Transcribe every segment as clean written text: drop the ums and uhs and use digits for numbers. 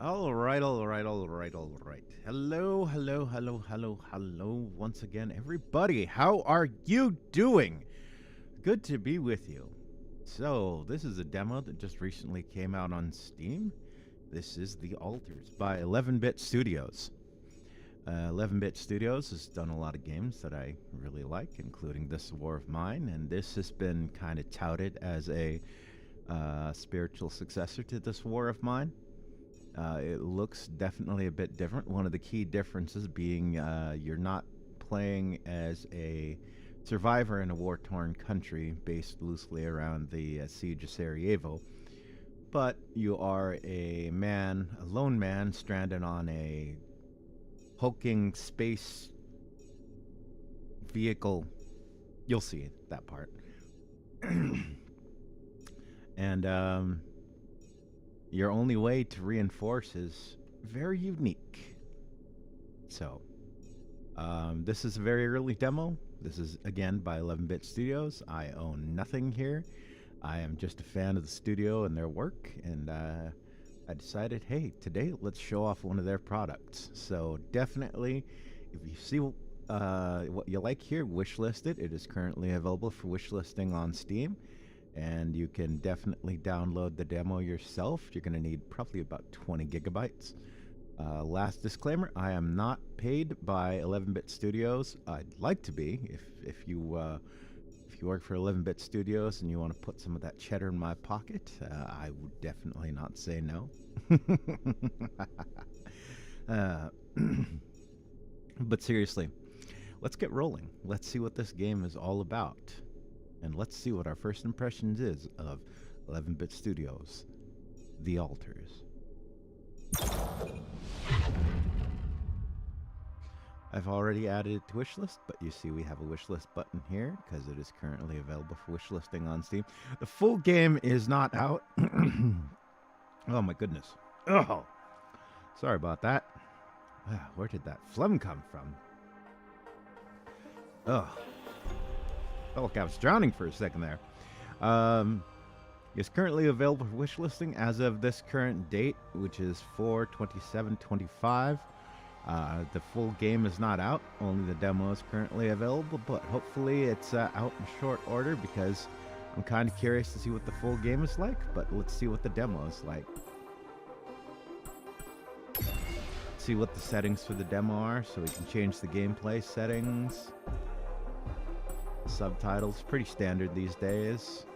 All right, all right, all right, all right. Hello, hello, hello, hello, hello. Once again, everybody, how are you doing? Good to be with you. So, this is a demo that just recently came out on Steam. This is The Alters by 11-Bit Studios. 11-Bit Studios has done a lot of games that I really like, including This War of Mine, and this has been kind of touted as a spiritual successor to This War of Mine. It looks definitely a bit different. One of the key differences being you're not playing as a survivor in a war-torn country based loosely around the siege of Sarajevo, but you are a lone man stranded on a hulking space vehicle. You'll see that part. And your only way to reinforce is very unique. So, this is a very early demo. This is, again, by 11-Bit Studios. I own nothing here. I am just a fan of the studio and their work, and I decided, hey, today let's show off one of their products. So definitely, if you see what you like here, wishlist it. It is currently available for wishlisting on Steam. And you can definitely download the demo yourself. You're going to need probably about 20 gigabytes. Last disclaimer, I am not paid by 11-Bit Studios. I'd like to be. If you work for 11-Bit Studios and you want to put some of that cheddar in my pocket, I would definitely not say no. But seriously, let's get rolling. Let's see what this game is all about. And let's see what our first impressions is of 11-Bit Studios, The Alters. I've already added it to wishlist, but you see we have a wishlist button here because it is currently available for wishlisting on Steam. The full game is not out. Oh my goodness. Oh, sorry about that. Where did that phlegm come from? Oh. Felt like I was drowning for a second there. It's currently available for wishlisting as of this current date, which is 4/27/25. The full game is not out. Only the demo is currently available, but hopefully it's out in short order because I'm kind of curious to see what the full game is like, but let's see what the demo is like. See what the settings for the demo are so we can change the gameplay settings. Subtitles, pretty standard these days.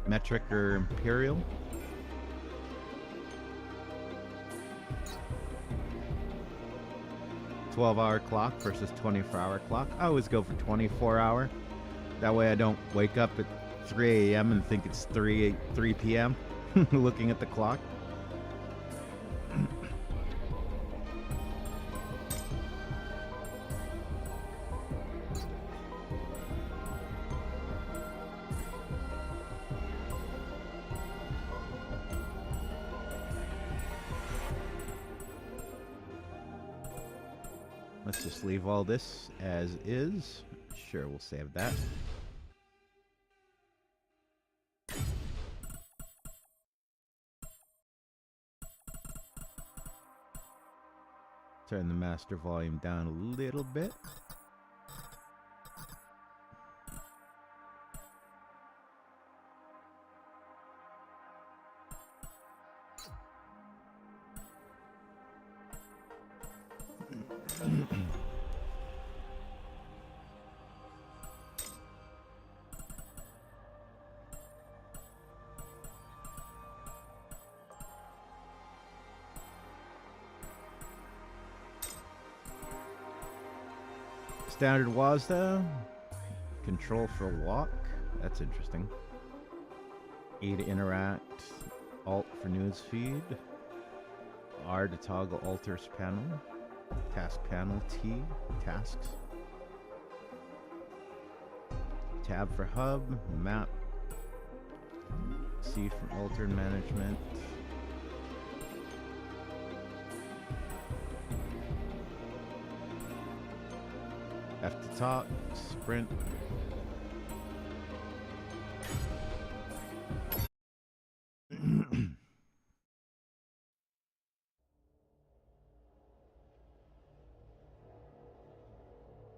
Metric or imperial. $12-hour clock versus 24-hour clock. I always go for 24-hour. That way I don't wake up at 3 a.m. and think it's 3 p.m. looking at the clock. Let's just leave all this as is. Sure, we'll save that. Turn the master volume down a little bit. Standard WASD. Control for walk. That's interesting. E to interact. Alt for news feed. R to toggle alters panel. Task panel. T. Tasks. Tab for hub. Map. C for alter management. F to talk, sprint,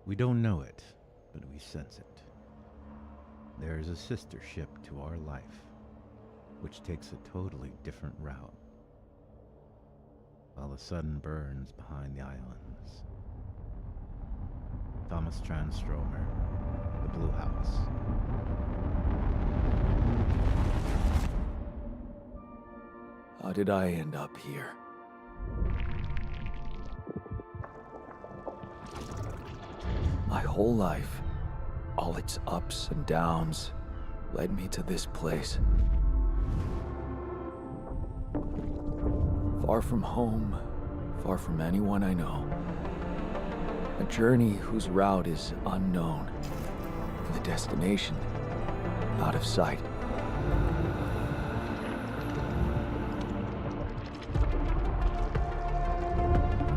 We don't know it, but we sense it. There is a sister ship to our life, which takes a totally different route, while the sun burns behind the islands. Thomas Transtromer, The Blue House. How did I end up here? My whole life, all its ups and downs, led me to this place. Far from home, far from anyone I know. A journey whose route is unknown, and the destination out of sight.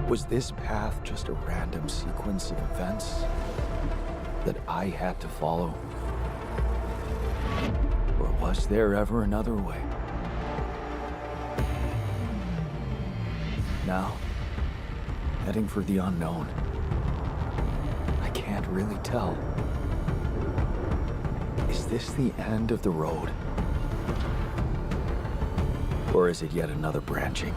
Was this path just a random sequence of events that I had to follow? Or was there ever another way? Now, heading for the unknown. I can't really tell. Is this the end of the road? Or is it yet another branching?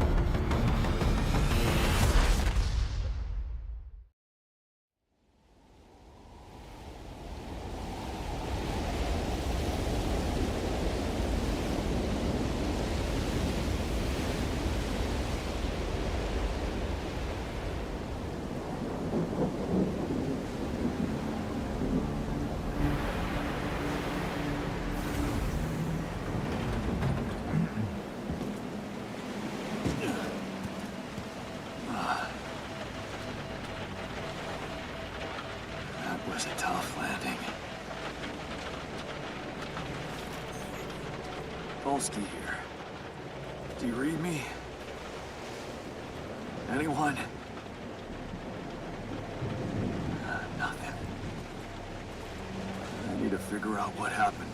Was a tough landing. Polsky here. Do you read me? Anyone? Nothing. I need to figure out what happened.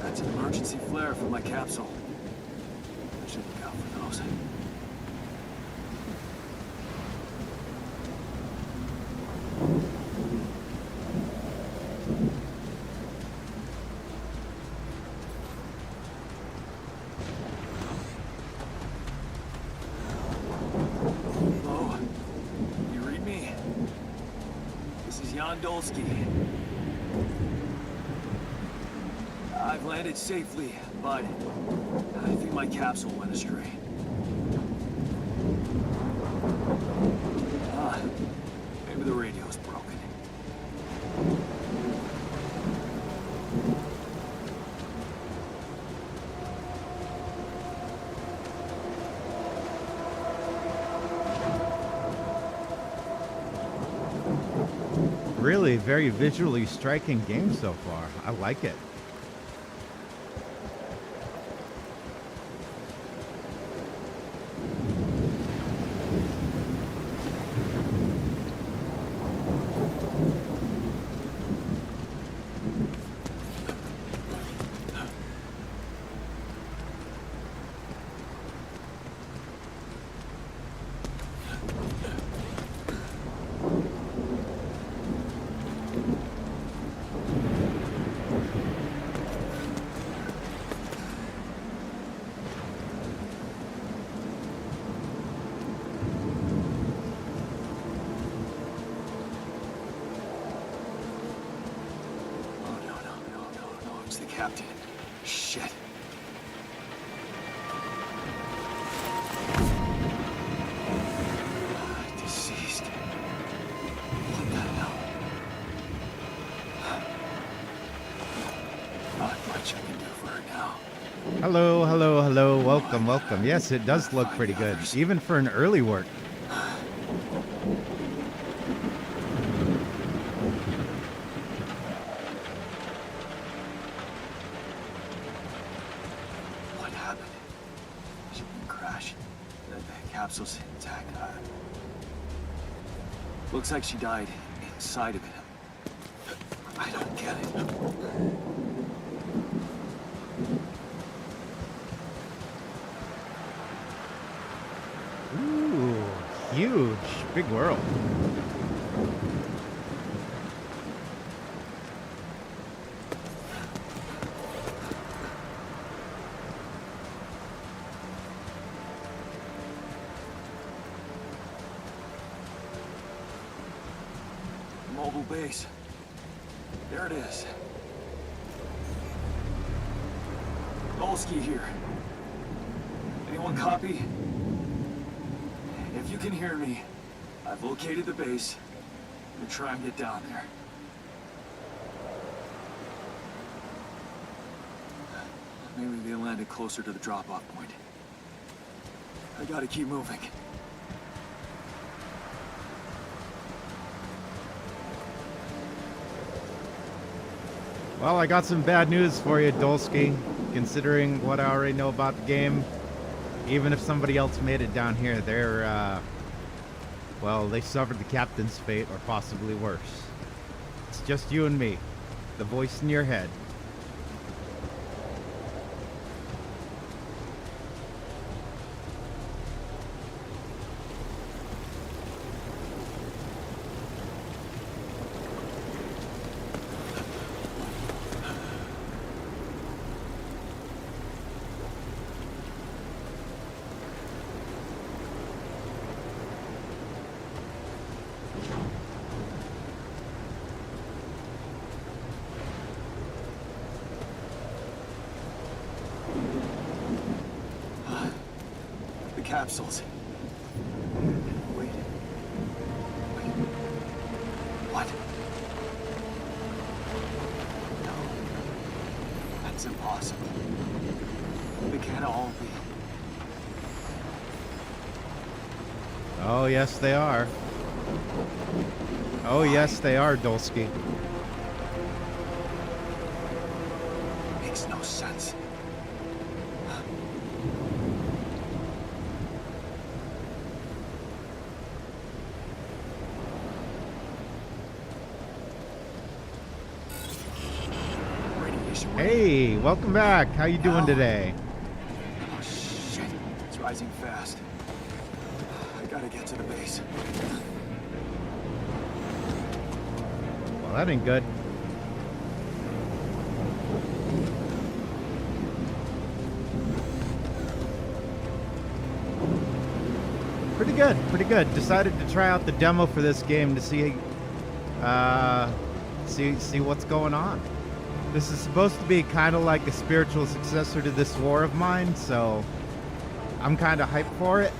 That's an emergency flare for my capsule. I should look out for those. Hello? You read me? This is Dolsky. I've landed safely, but I think my capsule went astray. Maybe the radio's broken. Really very visually striking game so far. I like it. Captain. Shit. Deceased. much I can do for her now. Hello, hello, hello. Welcome, welcome. Yes, it does look pretty good, even for an early work. What happened? She didn't crash. The capsule's intact. Looks like she died inside of it. I don't get it. Ooh, huge. Big world. Mobile base. There it is. Olski here. Anyone copy? If you can hear me, I've located the base. I'm gonna try and get down there. Maybe they landed closer to the drop-off point. I gotta keep moving. Well, I got some bad news for you, Dolsky. Considering what I already know about the game, even if somebody else made it down here, they're, well, they suffered the captain's fate, or possibly worse. It's just you and me, the voice in your head. Capsules. Wait. What? No. That's impossible. They can't all be. Oh, yes, they are. Oh, yes, they are, Dolsky. Makes no sense. Hey, welcome back. How you doing today? Oh, shit. It's rising fast. I gotta get to the base. Well, that ain't good. Pretty good, pretty good. Decided to try out the demo for this game to see what's going on. This is supposed to be kind of like a spiritual successor to this war of mine, so I'm kind of hyped for it.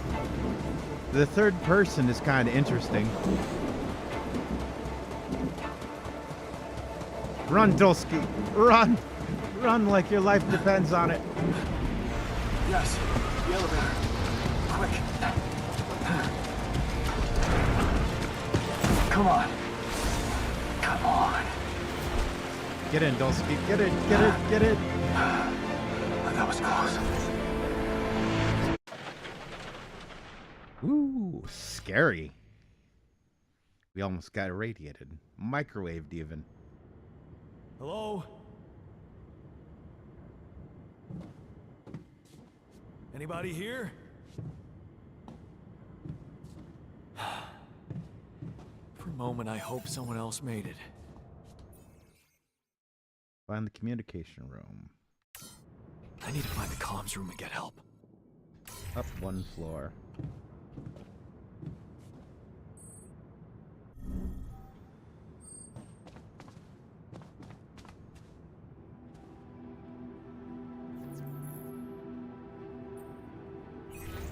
The third person is kind of interesting. Run, Dolsky! Run! Run like your life depends on it. Yes, the elevator. Quick. Come on. Come on. Get in, Dolsky. Get in, get in, get in. That was close. Ooh, scary. We almost got irradiated. Microwaved even. Hello? Anybody here? For a moment, I hope someone else made it. Find the communication room. I need to find the comms room and get help. Up one floor.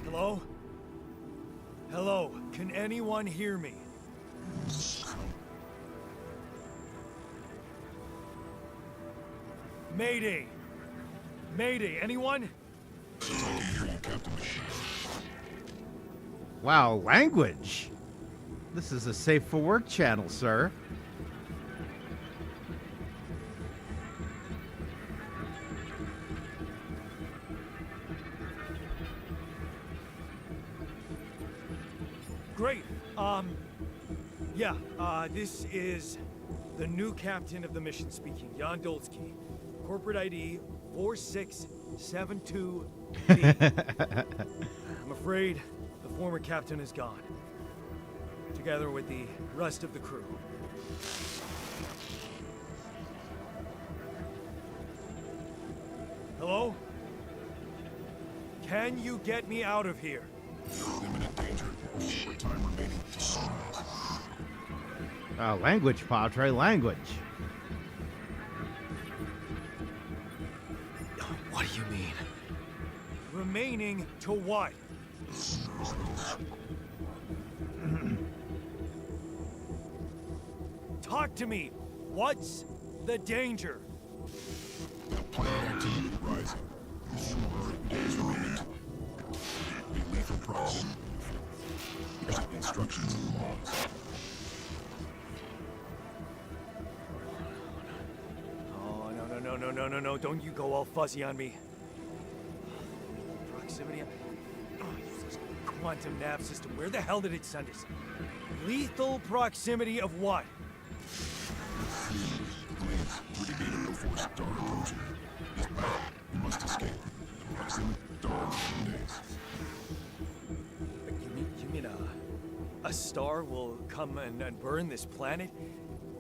Hello? Hello, can anyone hear me? Mayday! Mayday, anyone? Wow, language! This is a safe for work channel, sir. Great. Yeah, this is the new captain of the mission speaking, Jan Dolsky. Corporate ID 4672B. I'm afraid the former captain is gone, together with the rest of the crew. Hello? Can you get me out of here? Imminent danger. Short time remaining to sunrise. Language, Padre, language. What do you mean? Remaining to what? Talk to me. What's the danger? The planet activity rising. Short days remaining. Be lethal proximity. Instructions and laws. Oh, no. Don't you go all fuzzy on me. Proximity. Oh, useless quantum nav system. Where the hell did it send us? Lethal proximity of what? Please, Brigadier before star approaching. This battle, we must escape. Proximity dawn in days. You mean a star will come and burn this planet?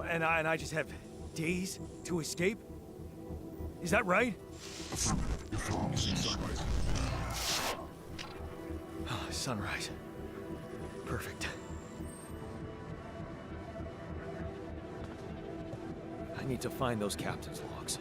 And I just have days to escape? Is that right? Affirmative. You're following sunrise. Sunrise. Perfect. I need to find those captain's logs.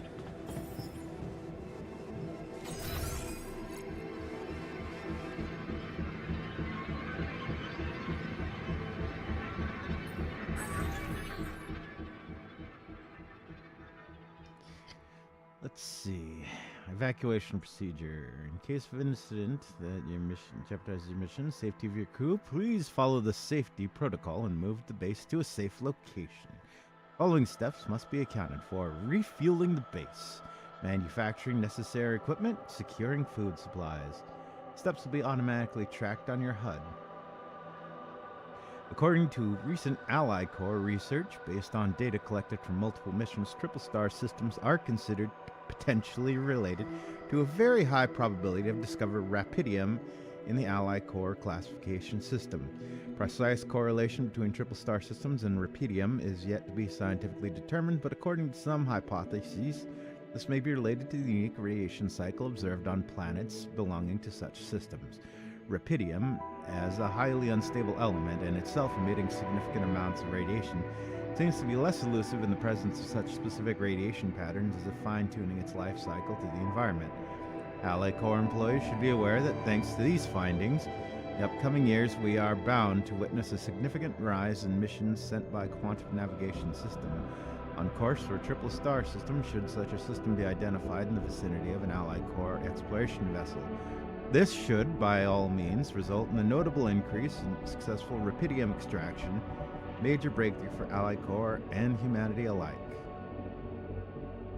Let's see. Evacuation procedure. In case of incident that your mission jeopardizes your mission, safety of your crew, please follow the safety protocol and move the base to a safe location. Following steps must be accounted for: refueling the base, manufacturing necessary equipment, securing food supplies. Steps will be automatically tracked on your HUD. According to recent Ally Corps research, based on data collected from multiple missions, triple star systems are considered potentially related to a very high probability of discovering rapidium in the Ally Corps classification system. Precise correlation between triple star systems and rapidium is yet to be scientifically determined, but according to some hypotheses, this may be related to the unique radiation cycle observed on planets belonging to such systems. Rapidium, as a highly unstable element and itself emitting significant amounts of radiation, seems to be less elusive in the presence of such specific radiation patterns as of fine-tuning its life cycle to the environment. Ally Corps employees should be aware that thanks to these findings, in the upcoming years we are bound to witness a significant rise in missions sent by quantum navigation system on course for a triple star system should such a system be identified in the vicinity of an Ally Corps exploration vessel. This should, by all means, result in a notable increase in successful rapidium extraction, major breakthrough for Ally Corps and humanity alike.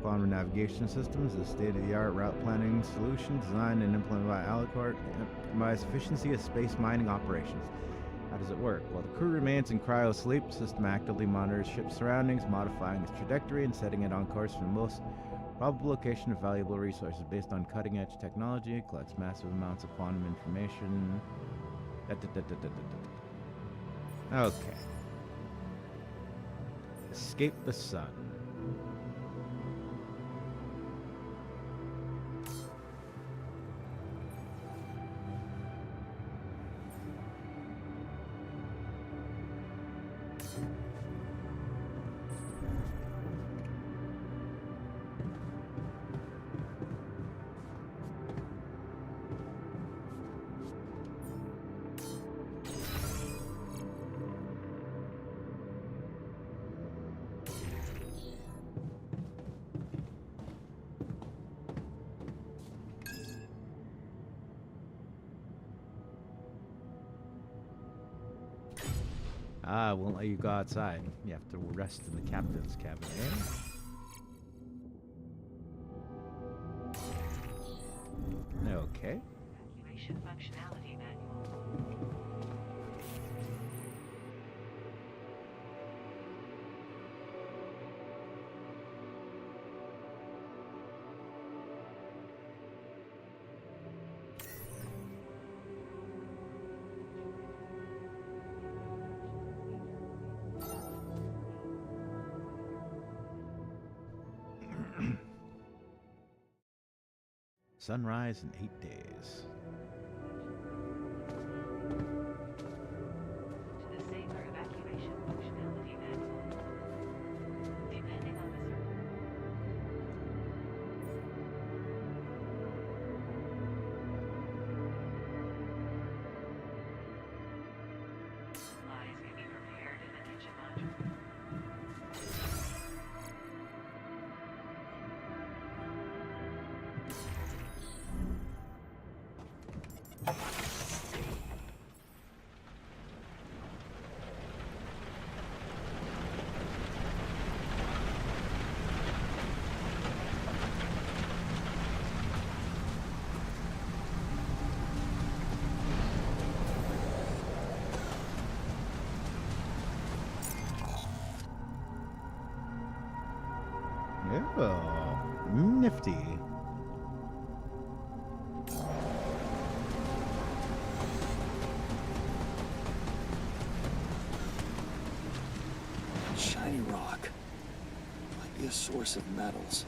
Quantum navigation systems is a state-of-the-art route planning solution designed and implemented by Ally Corps to optimize efficiency of space mining operations. How does it work? While the crew remains in cryo sleep, the system actively monitors ship's surroundings, modifying its trajectory and setting it on course for the most probable location of valuable resources based on cutting-edge technology. It collects massive amounts of quantum information. Okay. Escape the sun. Ah, won't let you go outside. You have to rest in the captain's cabin, eh? Okay. Evacuation functionality manual. Sunrise in 8 days. To the safer evacuation functionality manual. Depending on the supplies may be prepared in the kitchen module. Oh, nifty. Shiny rock. Might be a source of metals.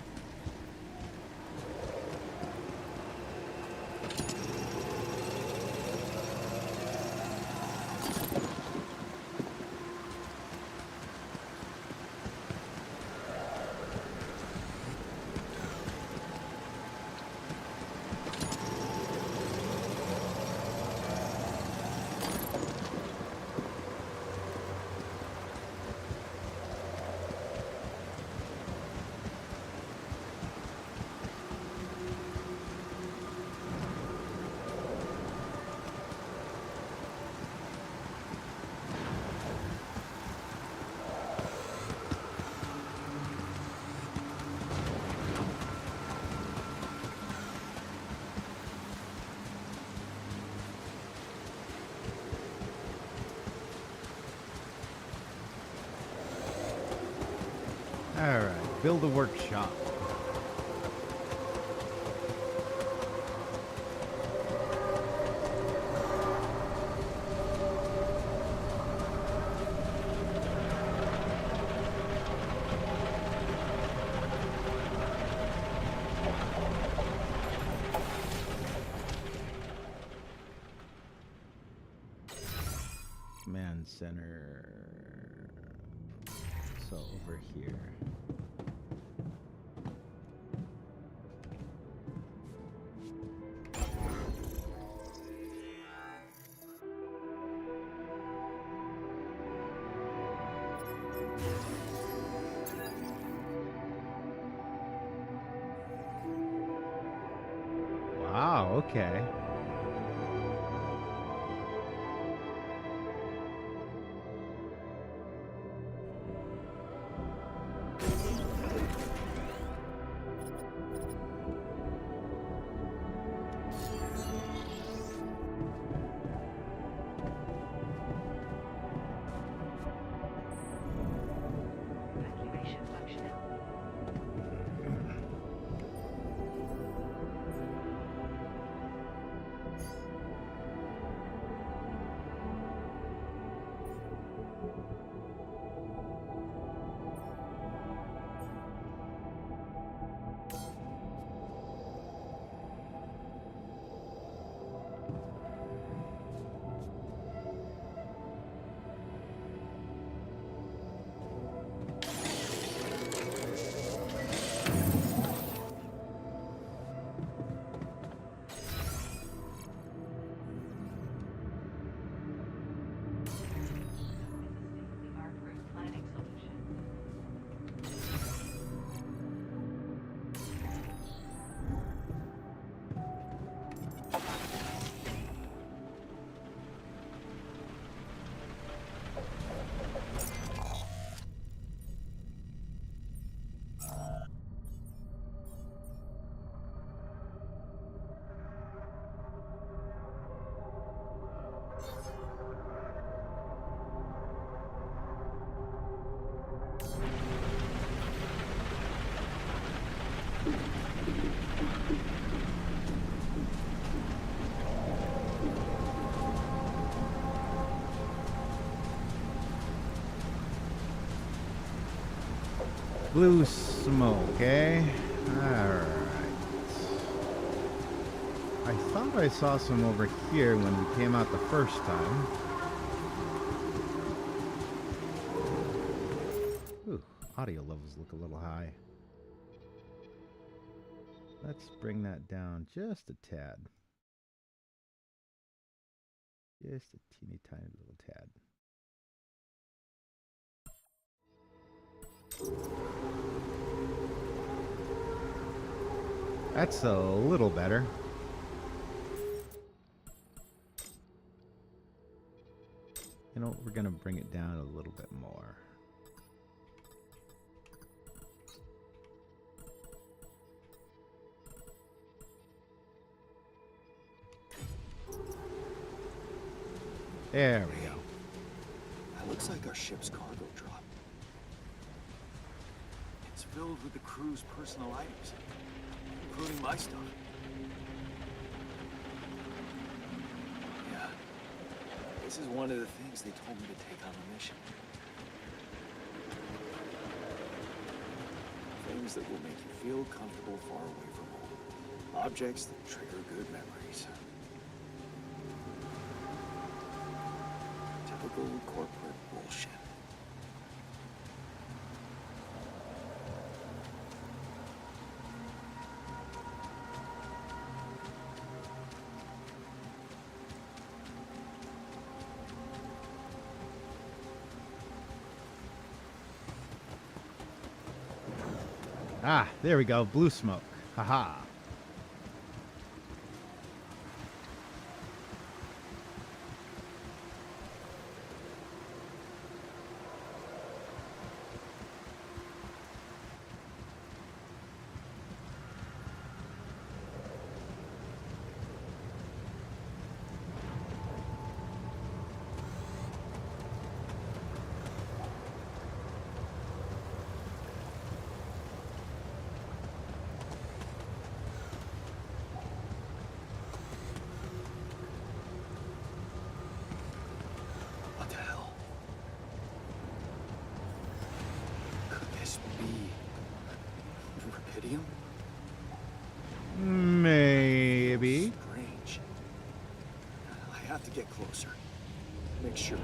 Alright, build a workshop. Command center. So over here. Wow, okay. Evacuation functionality. Blue smoke, eh? Alright. I thought I saw some over here when we came out the first time. Ooh, audio levels look a little high. Let's bring that down just a tad. Just a teeny tiny little tad. That's a little better. You know, we're gonna bring it down a little bit more. There we go. That looks like our ship's cargo drop. It's filled with the crew's personal items, including my stuff. Yeah. This is one of the things they told me to take on the mission. Things that will make you feel comfortable far away from home. Objects that trigger good memories. Typical corporate bullshit. Ah, there we go. Blue smoke. Haha. What the hell? Could this be rubidium? Maybe. Strange. I have to get closer. Make sure.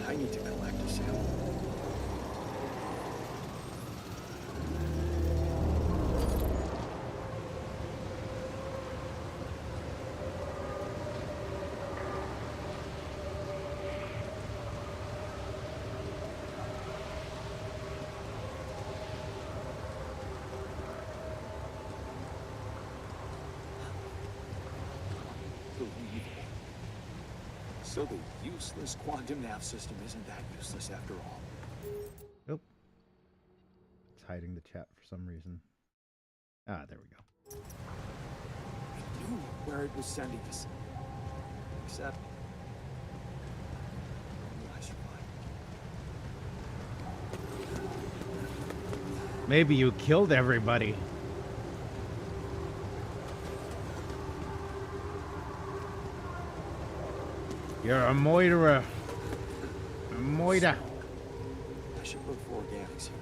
I need to collect a sample. So the useless quantum nav system isn't that useless after all. Nope. It's hiding the chat for some reason. Ah, there we go. It knew where it was sending us. Except... I survived. Maybe you killed everybody. You're a moiterer. A moiter. I should look for organics here.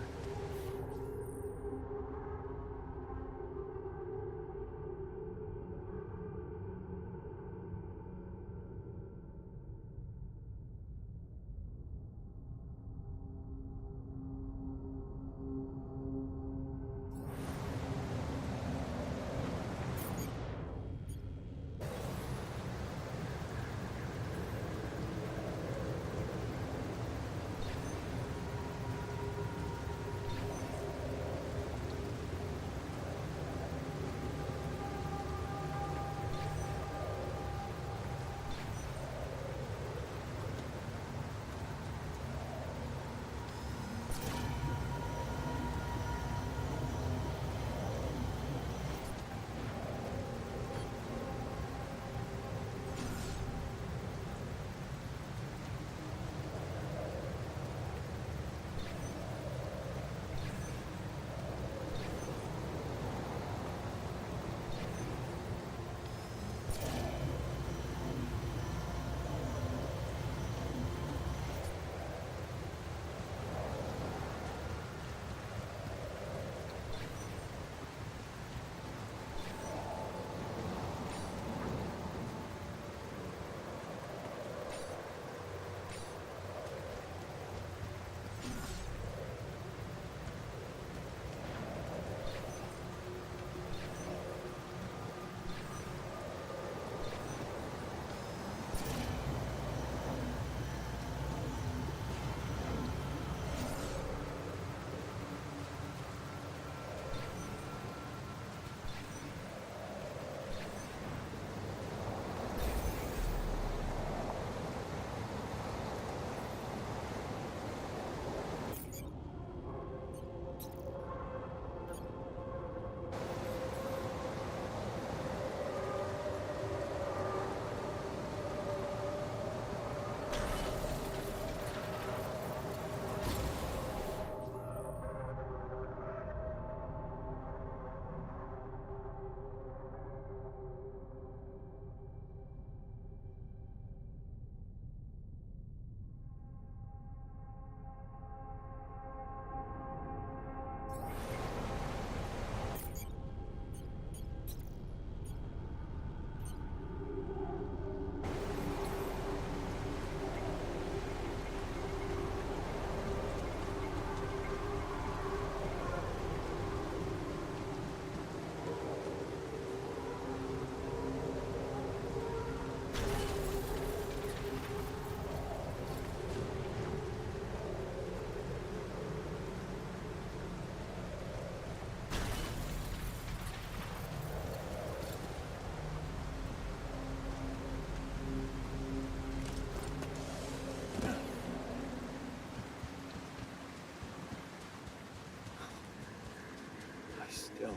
still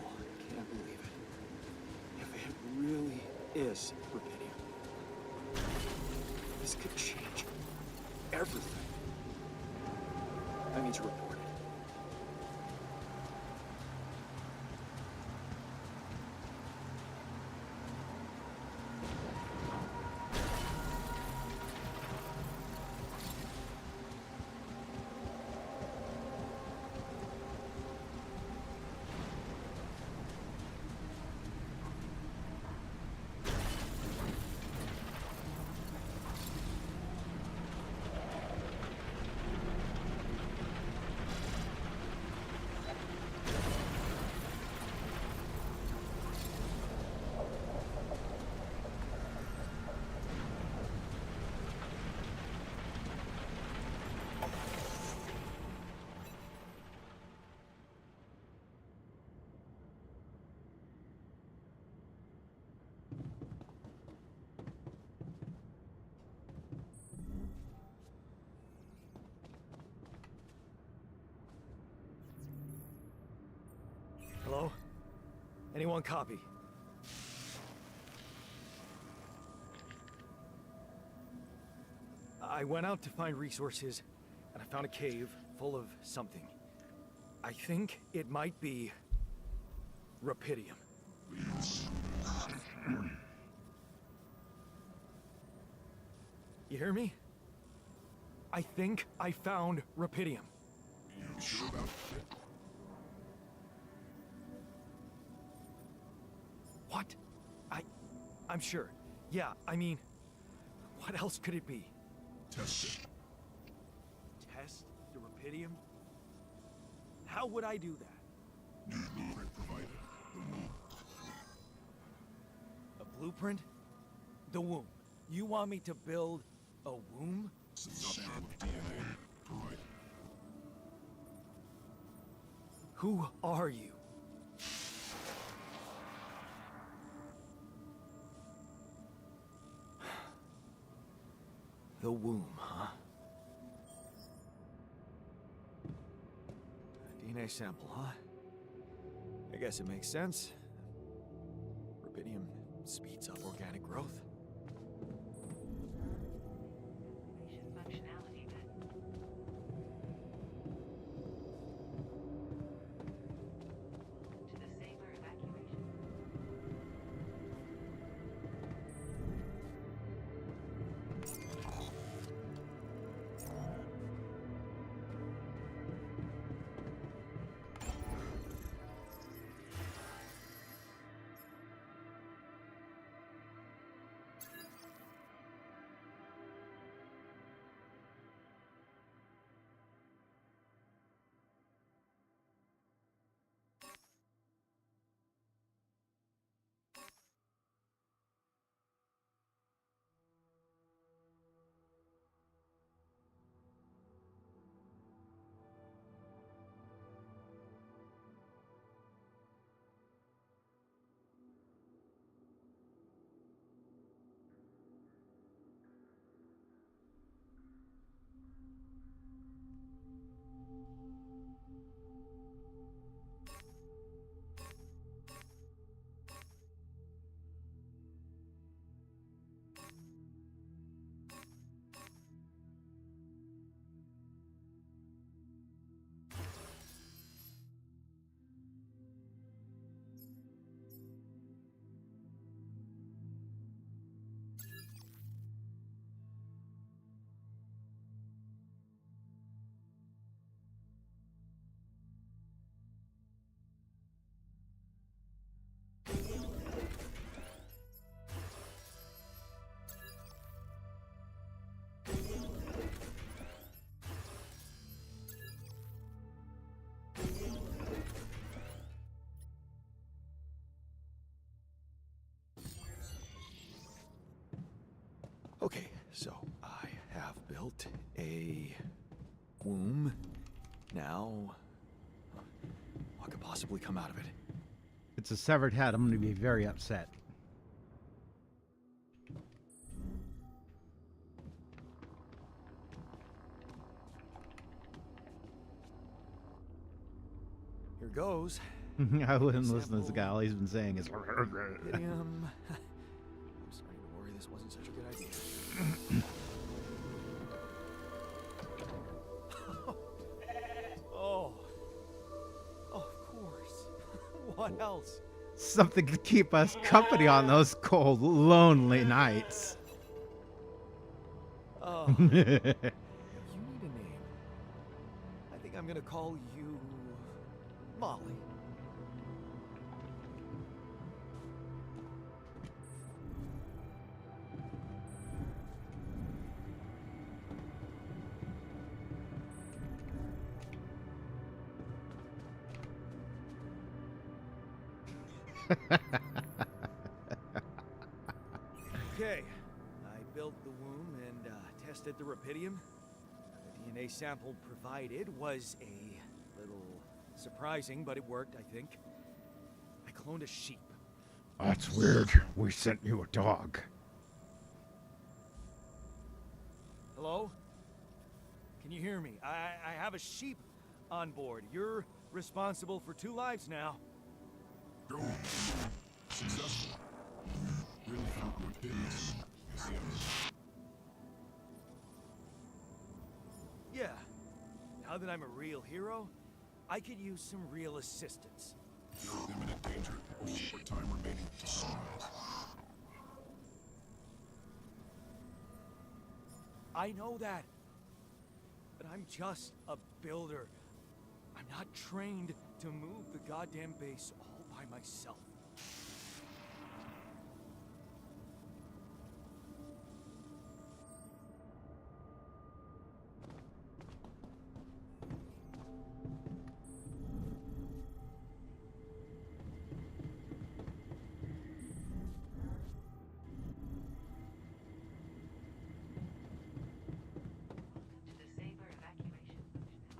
can't believe it. If it really is rubidium, this could change everything. I need to report it. Hello? Anyone copy? I went out to find resources, and I found a cave full of something. I think it might be rubidium. You hear me? I think I found rubidium. You sure about it? What? I'm sure. Yeah, I mean, what else could it be? Test it. Test the rubidium? How would I do that? New blueprint provided. The womb. A blueprint? The womb. You want me to build a womb? Sample of DNA provided. Who are you? The womb, huh? A DNA sample, huh? I guess it makes sense. Rubidium speeds up organic growth. Functionality met. To the safer evacuation. Okay, so I have built a womb. Now, what could possibly come out of it? If it's a severed head, I'm going to be very upset. Here goes. I wouldn't listen to this guy. All he's been saying is. I'm starting to worry this wasn't such a good idea. Oh, of course. What else? Something to keep us company on those cold, lonely nights. Oh, you need a name. I think I'm gonna call you Molly. Okay, I built the womb and tested the rapidium. The DNA sample provided was a little surprising, but it worked, I think. I cloned a sheep. That's weird. We sent you a dog. Hello? Can you hear me? I have a sheep on board. You're responsible for 2 lives now. Go. Successful. Really found what did this. Is the evidence. Yeah. Now that I'm a real hero, I could use some real assistance. You're in imminent danger. Only short time remaining to sunrise. I know that. But I'm just a builder. I'm not trained to move the goddamn base all by myself. To the saber evacuation functionality.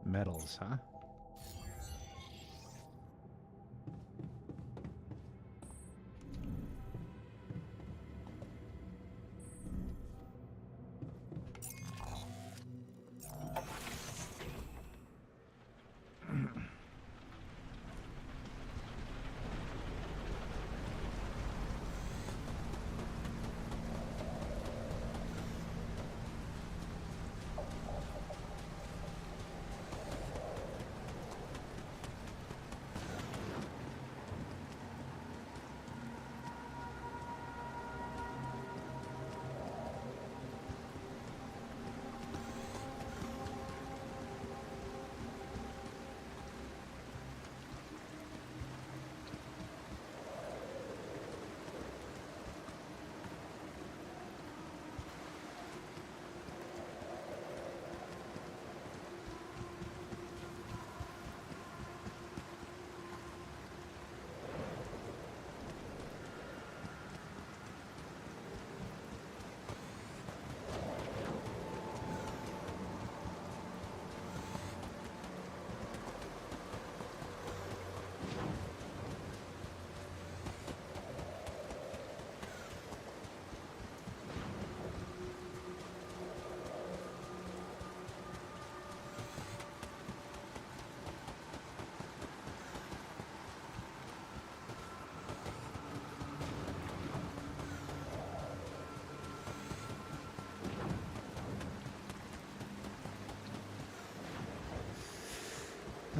Metals, huh?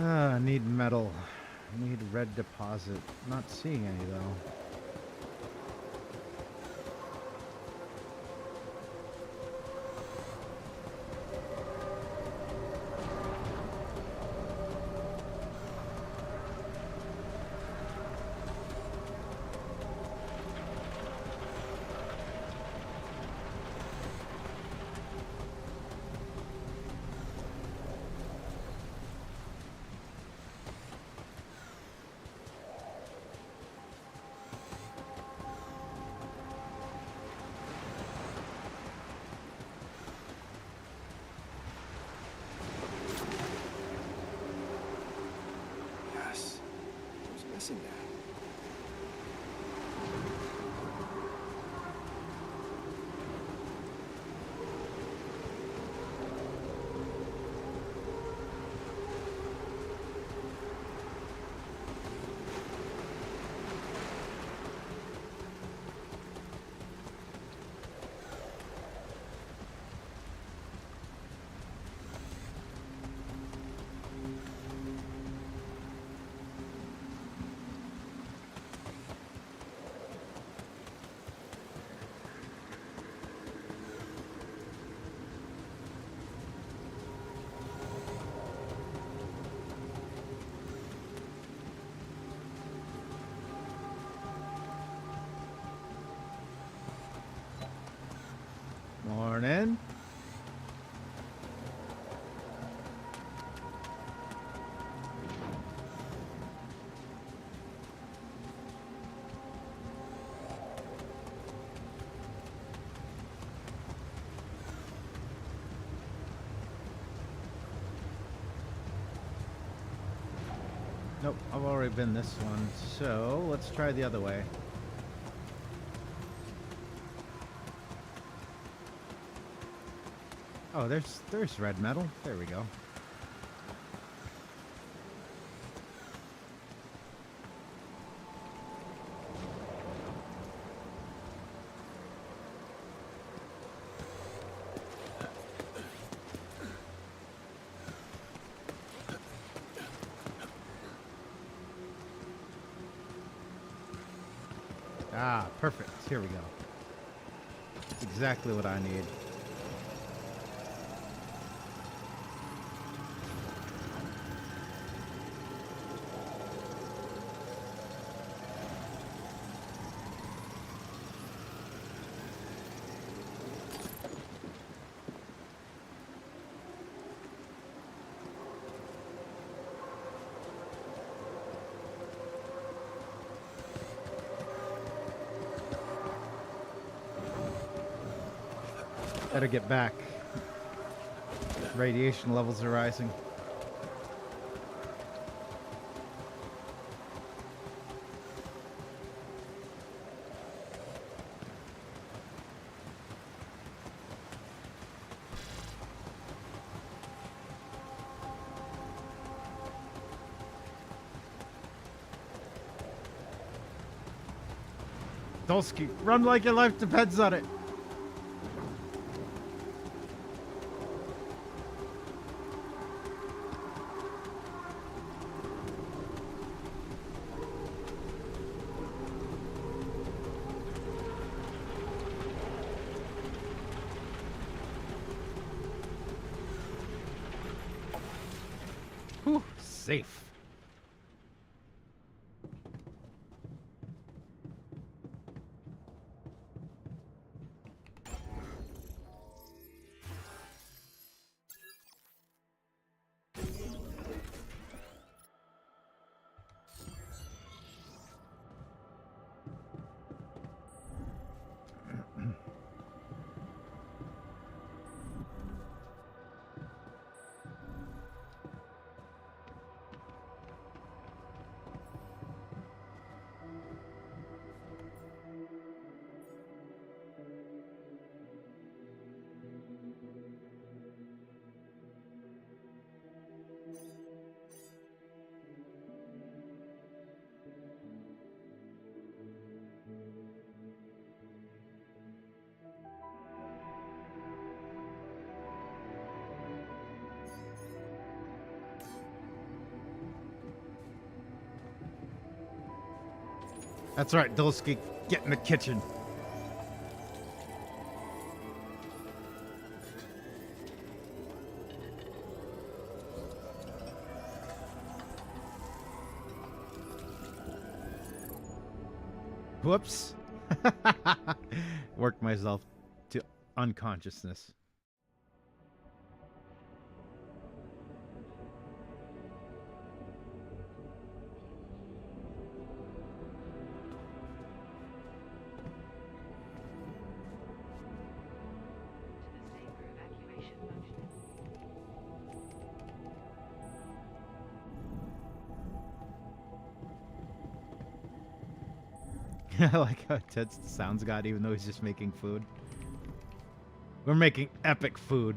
I need metal. I need red deposit. Not seeing any though. Yes. I was missing that. Morning. Nope, I've already been this one, so let's try the other way. Oh, there's red metal. There we go. Ah, perfect. Here we go. Exactly what I need. Better get back. Radiation levels are rising. Dulski, run like your life depends on it. Whew, safe. That's right, Dulski, get in the kitchen. Whoops. Worked myself to unconsciousness. To the safer evacuation function. I like how Ted's the sounds god even though he's just making food. We're making epic food.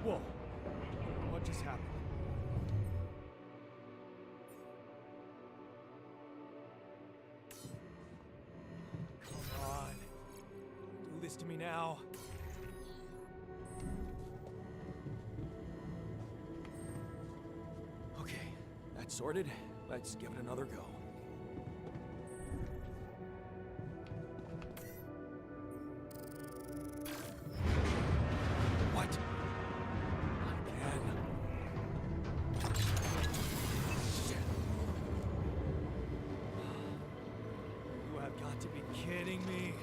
Whoa. What just happened? Come on. Don't do this to me now. Okay, that's sorted. Let's give it another go. What? Again. Shit. You have got to be kidding me.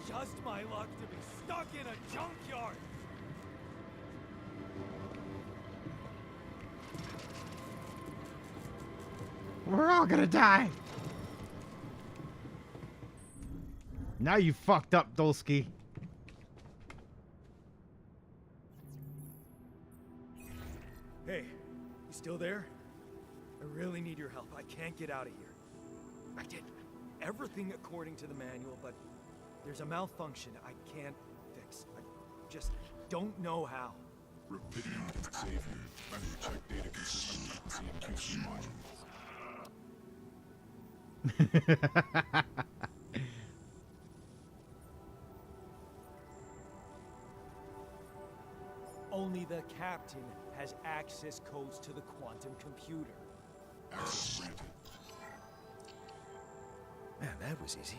Just my luck to be stuck in a junkyard. We're all gonna die. Now you fucked up, Dulski. Hey, you still there? I really need your help. I can't get out of here. I did everything according to the manual, but there's a malfunction I can't fix. I just don't know how. Repeating Savior. I need to check data consistently with CMQC modules. Only the captain has access codes to the quantum computer. Access granted. that was easy.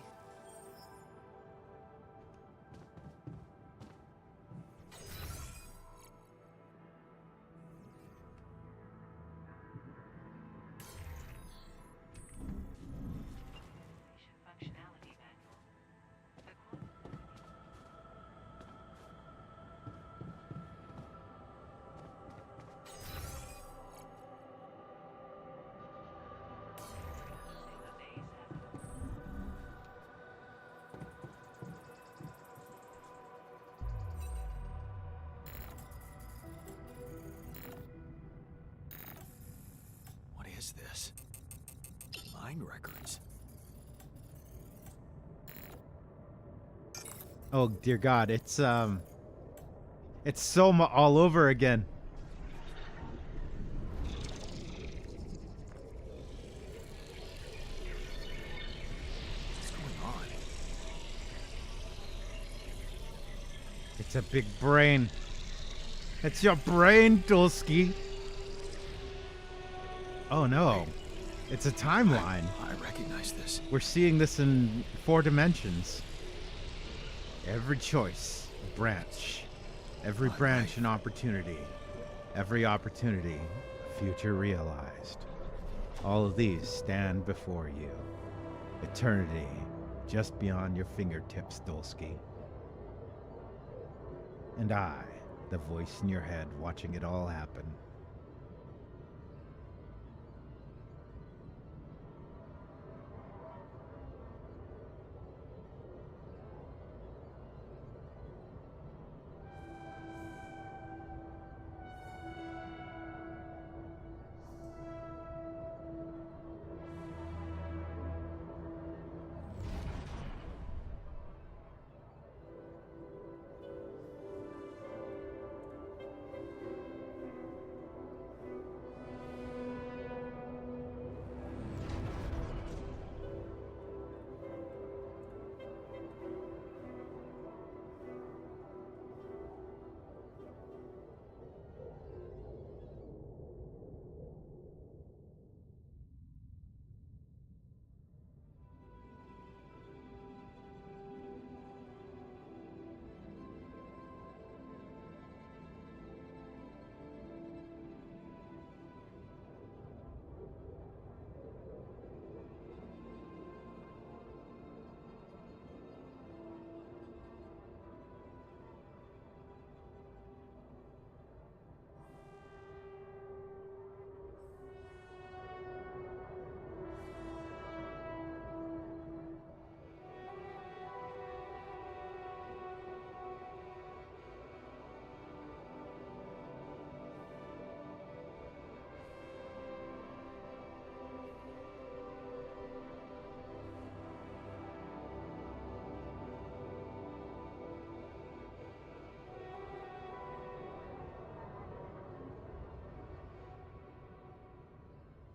Functionality manual. The What is this? Mine records. Oh dear God, it's Soma all over again. What's going on? It's a big brain. It's your brain, Dulski. Oh no. It's a timeline. I recognize this. We're seeing this in 4 dimensions. Every choice, a branch. Every branch, an opportunity. Every opportunity, a future realized. All of these stand before you. Eternity, just beyond your fingertips, Dulski. And I, the voice in your head, watching it all happen.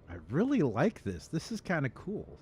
I really like this. This is kind of cool.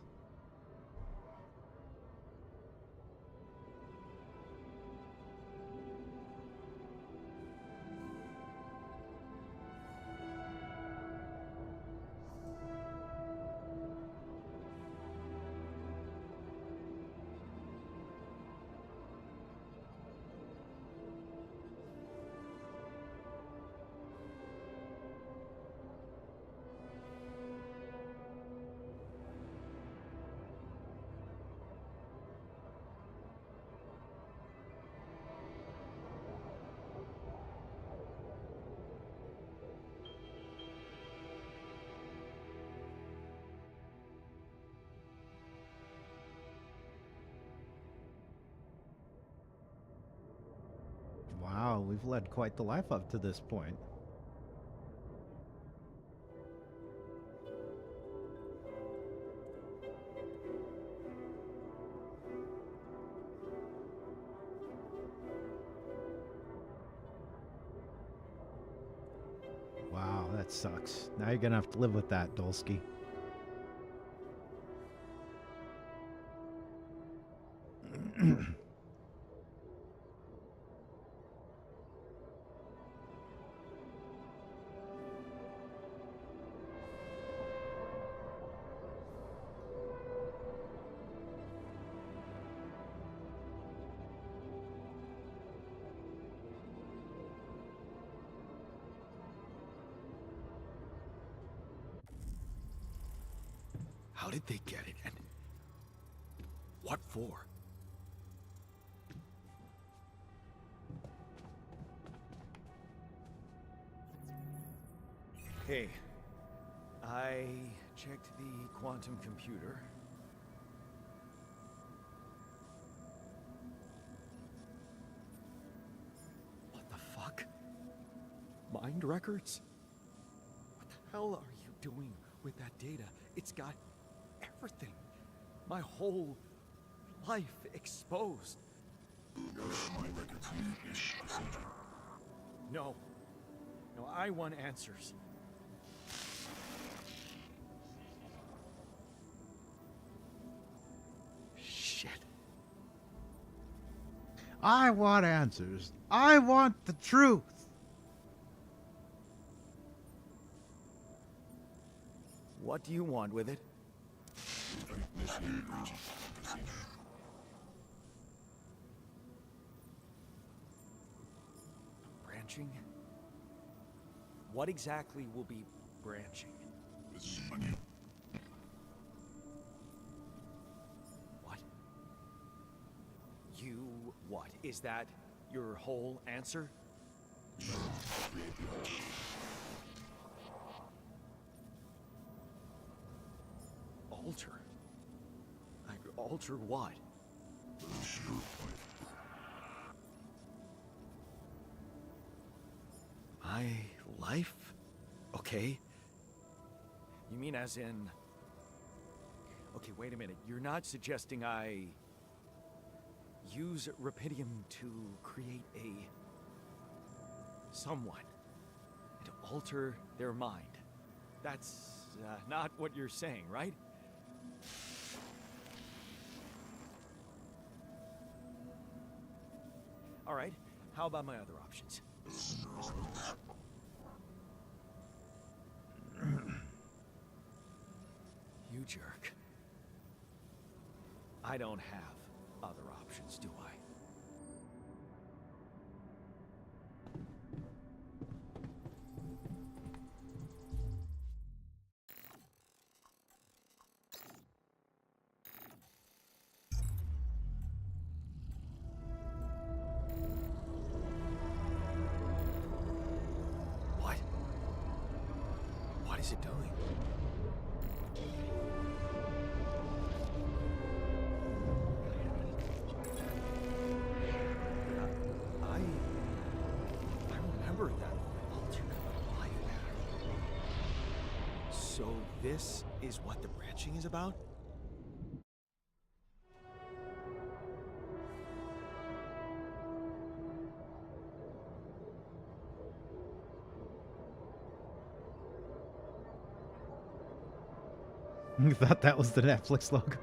Wow, we've led quite the life up to this point. Wow, that sucks. Now you're gonna have to live with that, Dulski. How did they get it, and what for? Hey, I checked the quantum computer. What the fuck? Mind records? What the hell are you doing with that data? It's got everything. My whole life exposed. My records need this procedure. No. No, I want answers. Shit. I want answers. I want the truth. What do you want with it? Initiate branching procedure. Branching? What exactly will be branching? This is my new. What? You what? Is that your whole answer? Create the whole. Alter? Alter what? Finish your life. My life? Okay. You mean as in... Okay, wait a minute. You're not suggesting I... use Rapidium to create a... someone. To alter their mind. That's not what you're saying, right? All right. How about my other options? You jerk. I don't have other options, do I? What? What is it doing? I remember that alternate life pattern. So this is what the branching is about? You thought that was the Netflix logo?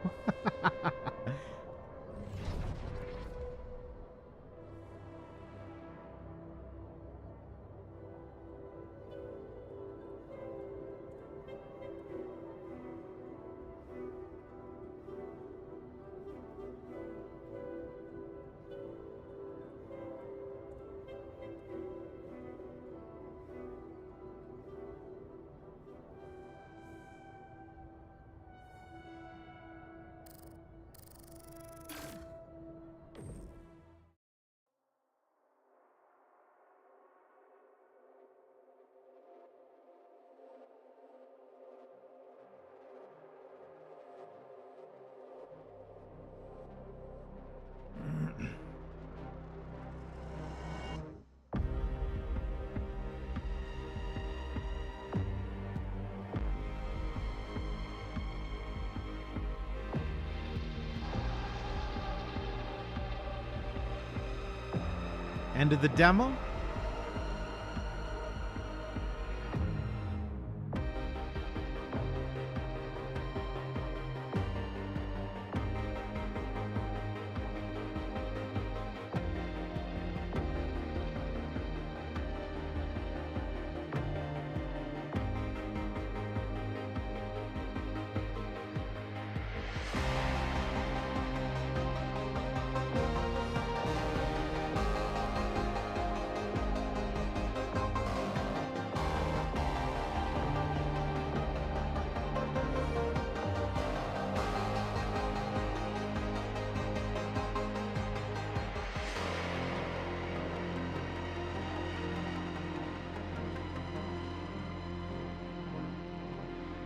End of the demo?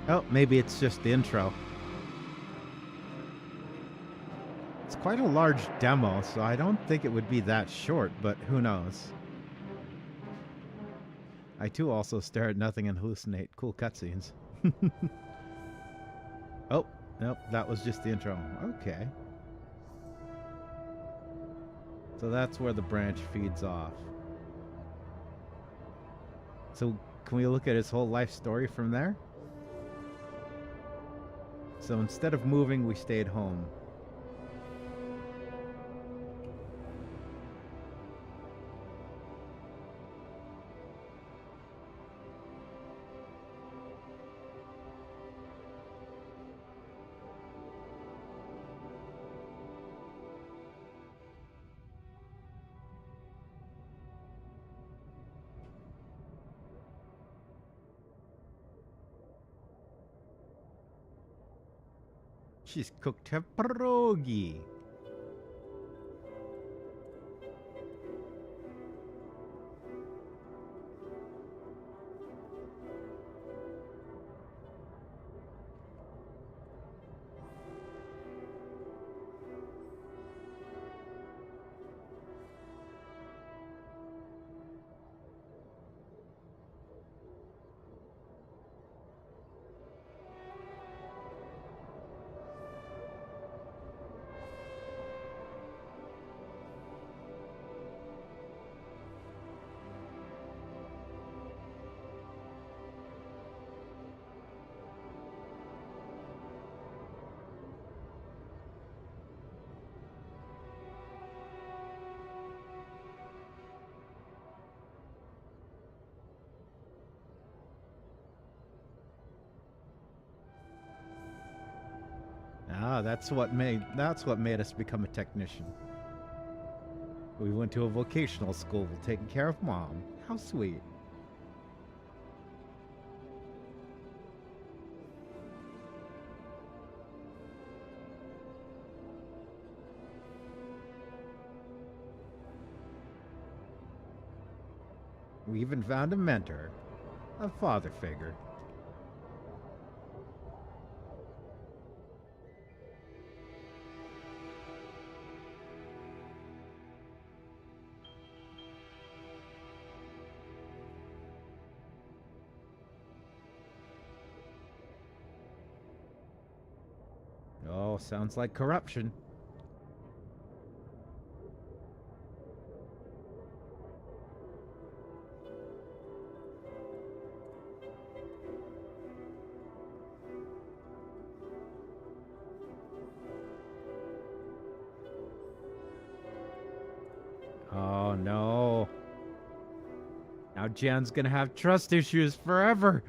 Oh, maybe it's just the intro. It's quite a large demo, so I don't think it would be that short, but who knows. I too also stare at nothing and hallucinate cool cutscenes. Oh, nope, that was just the intro. Okay. So that's where the branch feeds off. So can we look at his whole life story from there? So instead of moving, we stayed home. She's cooked her pierogi. Ah, that's what made us become a technician. We went to a vocational school taking care of Mom. How sweet. We even found a mentor, a father figure. Oh, sounds like corruption. Oh no. Now Jan's gonna have trust issues forever.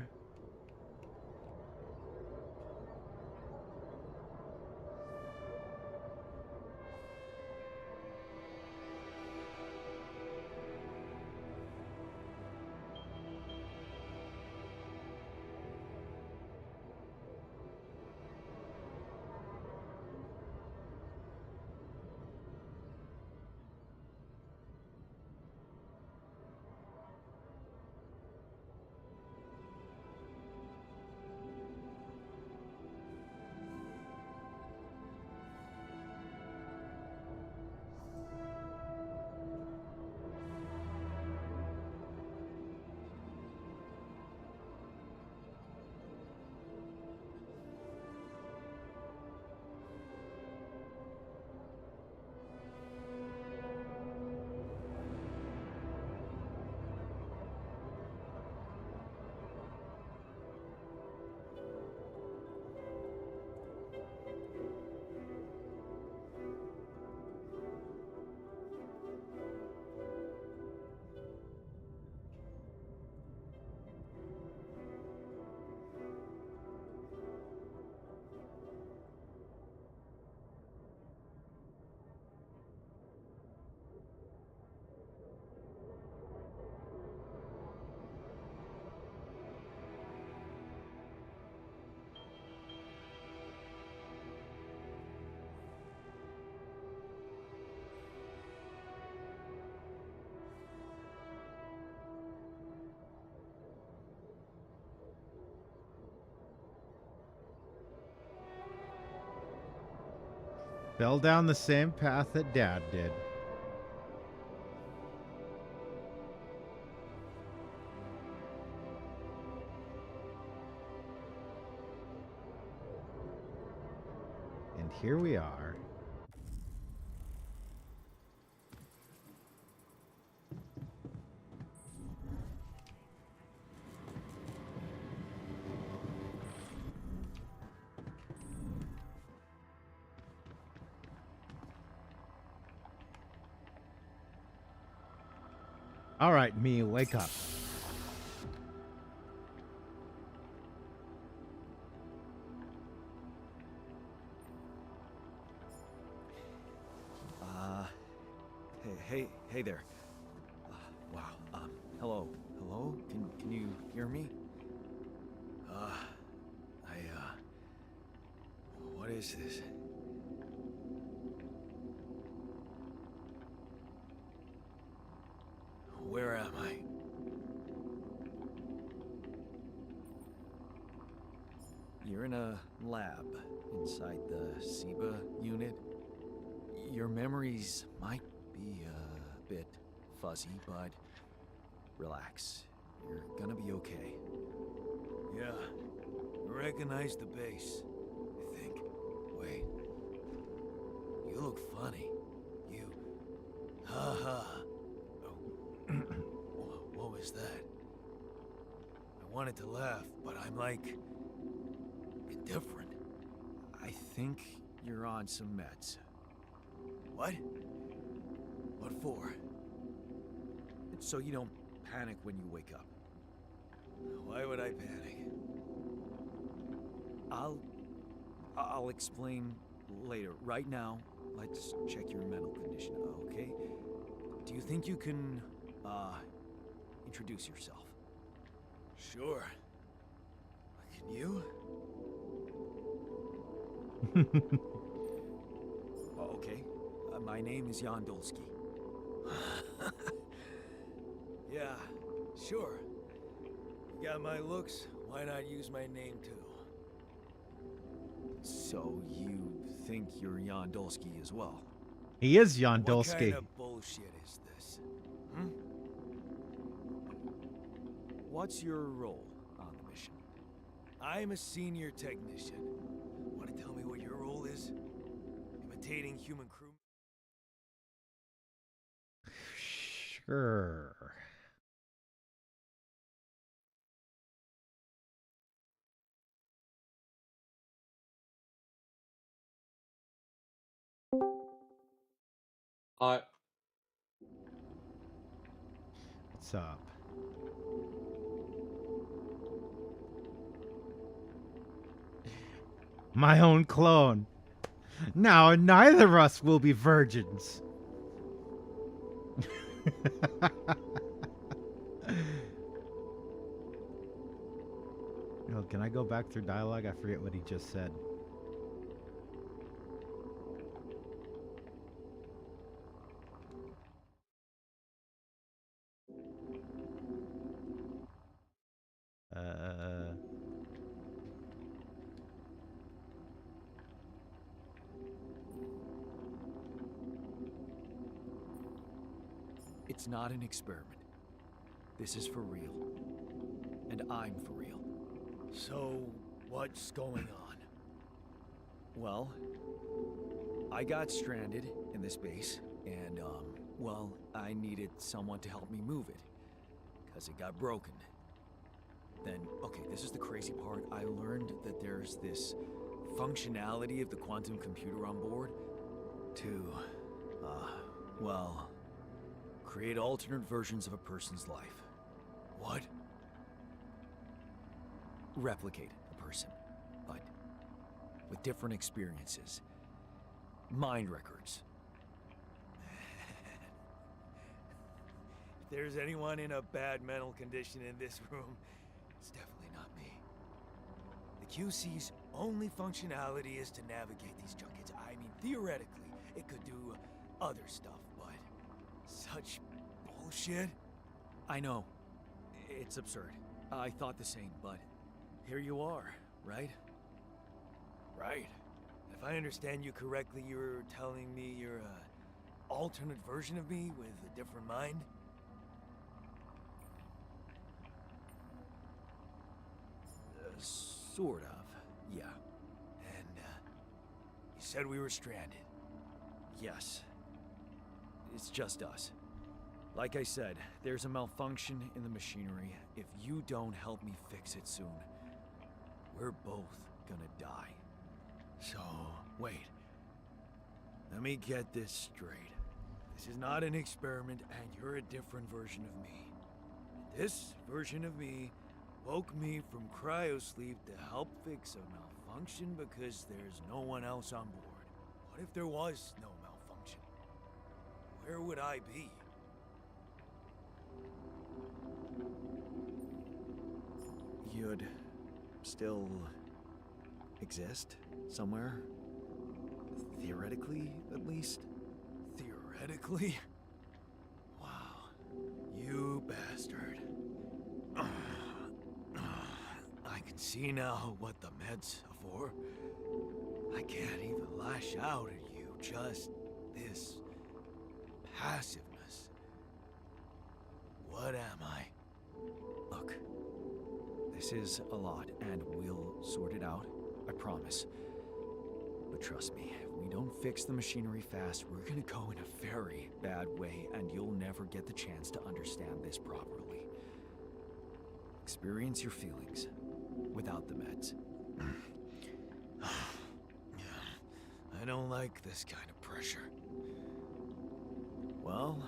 Fell down the same path that Dad did. And here we are. All right, me, wake up. Hey there. Wow. Hello. Hello? Can you hear me? What is this? Where am I? You're in a lab inside the SIBA unit. Your memories might be a bit fuzzy, but relax. You're gonna be okay. Yeah, recognize the base, I think. Wait. You look funny. You... Ha. What was that? I wanted to laugh, but I'm like... indifferent. I think you're on some meds. What? What for? So you don't panic when you wake up. Why would I panic? I'll explain later. Right now, let's check your mental condition, okay? Do you think you can, introduce yourself? Sure. Can you? Okay. My name is Yandolski. Yeah, sure. You got my looks, why not use my name too? So you think you're Yandolski as well? He is What Yandolski. kind of bullshit is this? Hmm? What's your role on the mission? I'm a senior technician. Want to tell me what your role is? Imitating human crew? Sure. What's up? My own clone. Now neither of us will be virgins. Oh, can I go back through dialogue? I forget what he just said. It's not an experiment. This is for real. And I'm for real. So, what's going on? Well, I got stranded in this base, and, well, I needed someone to help me move it. Because it got broken. Then, okay, this is the crazy part. I learned that there's this functionality of the quantum computer on board to, well, create alternate versions of a person's life. What? Replicate a person, but with different experiences. Mind records. If there's anyone in a bad mental condition in this room, it's definitely not me. The QC's only functionality is to navigate these junkets. I mean, theoretically, it could do other stuff, but such bullshit. I know. It's absurd. I thought the same, but here you are, right? Right. If I understand you correctly, you're telling me you're a alternate version of me with a different mind? Sort of, yeah. And, you said we were stranded. Yes. It's just us. Like I said, there's a malfunction in the machinery. If you don't help me fix it soon, we're both gonna die. So, wait. Let me get this straight. This is not an experiment, and you're a different version of me. This version of me woke me from cryosleep to help fix a malfunction because there's no one else on board. What if there was no malfunction? Where would I be? You'd still exist somewhere? Theoretically, at least? Theoretically? Wow. You bastard. I can see now what the meds are for. I can't even lash out at you, just this passiveness. What am I? Look, this is a lot, and we'll sort it out, I promise. But trust me, if we don't fix the machinery fast, we're gonna go in a very bad way, and you'll never get the chance to understand this properly. Experience your feelings without the meds. I don't like this kind of pressure. Well,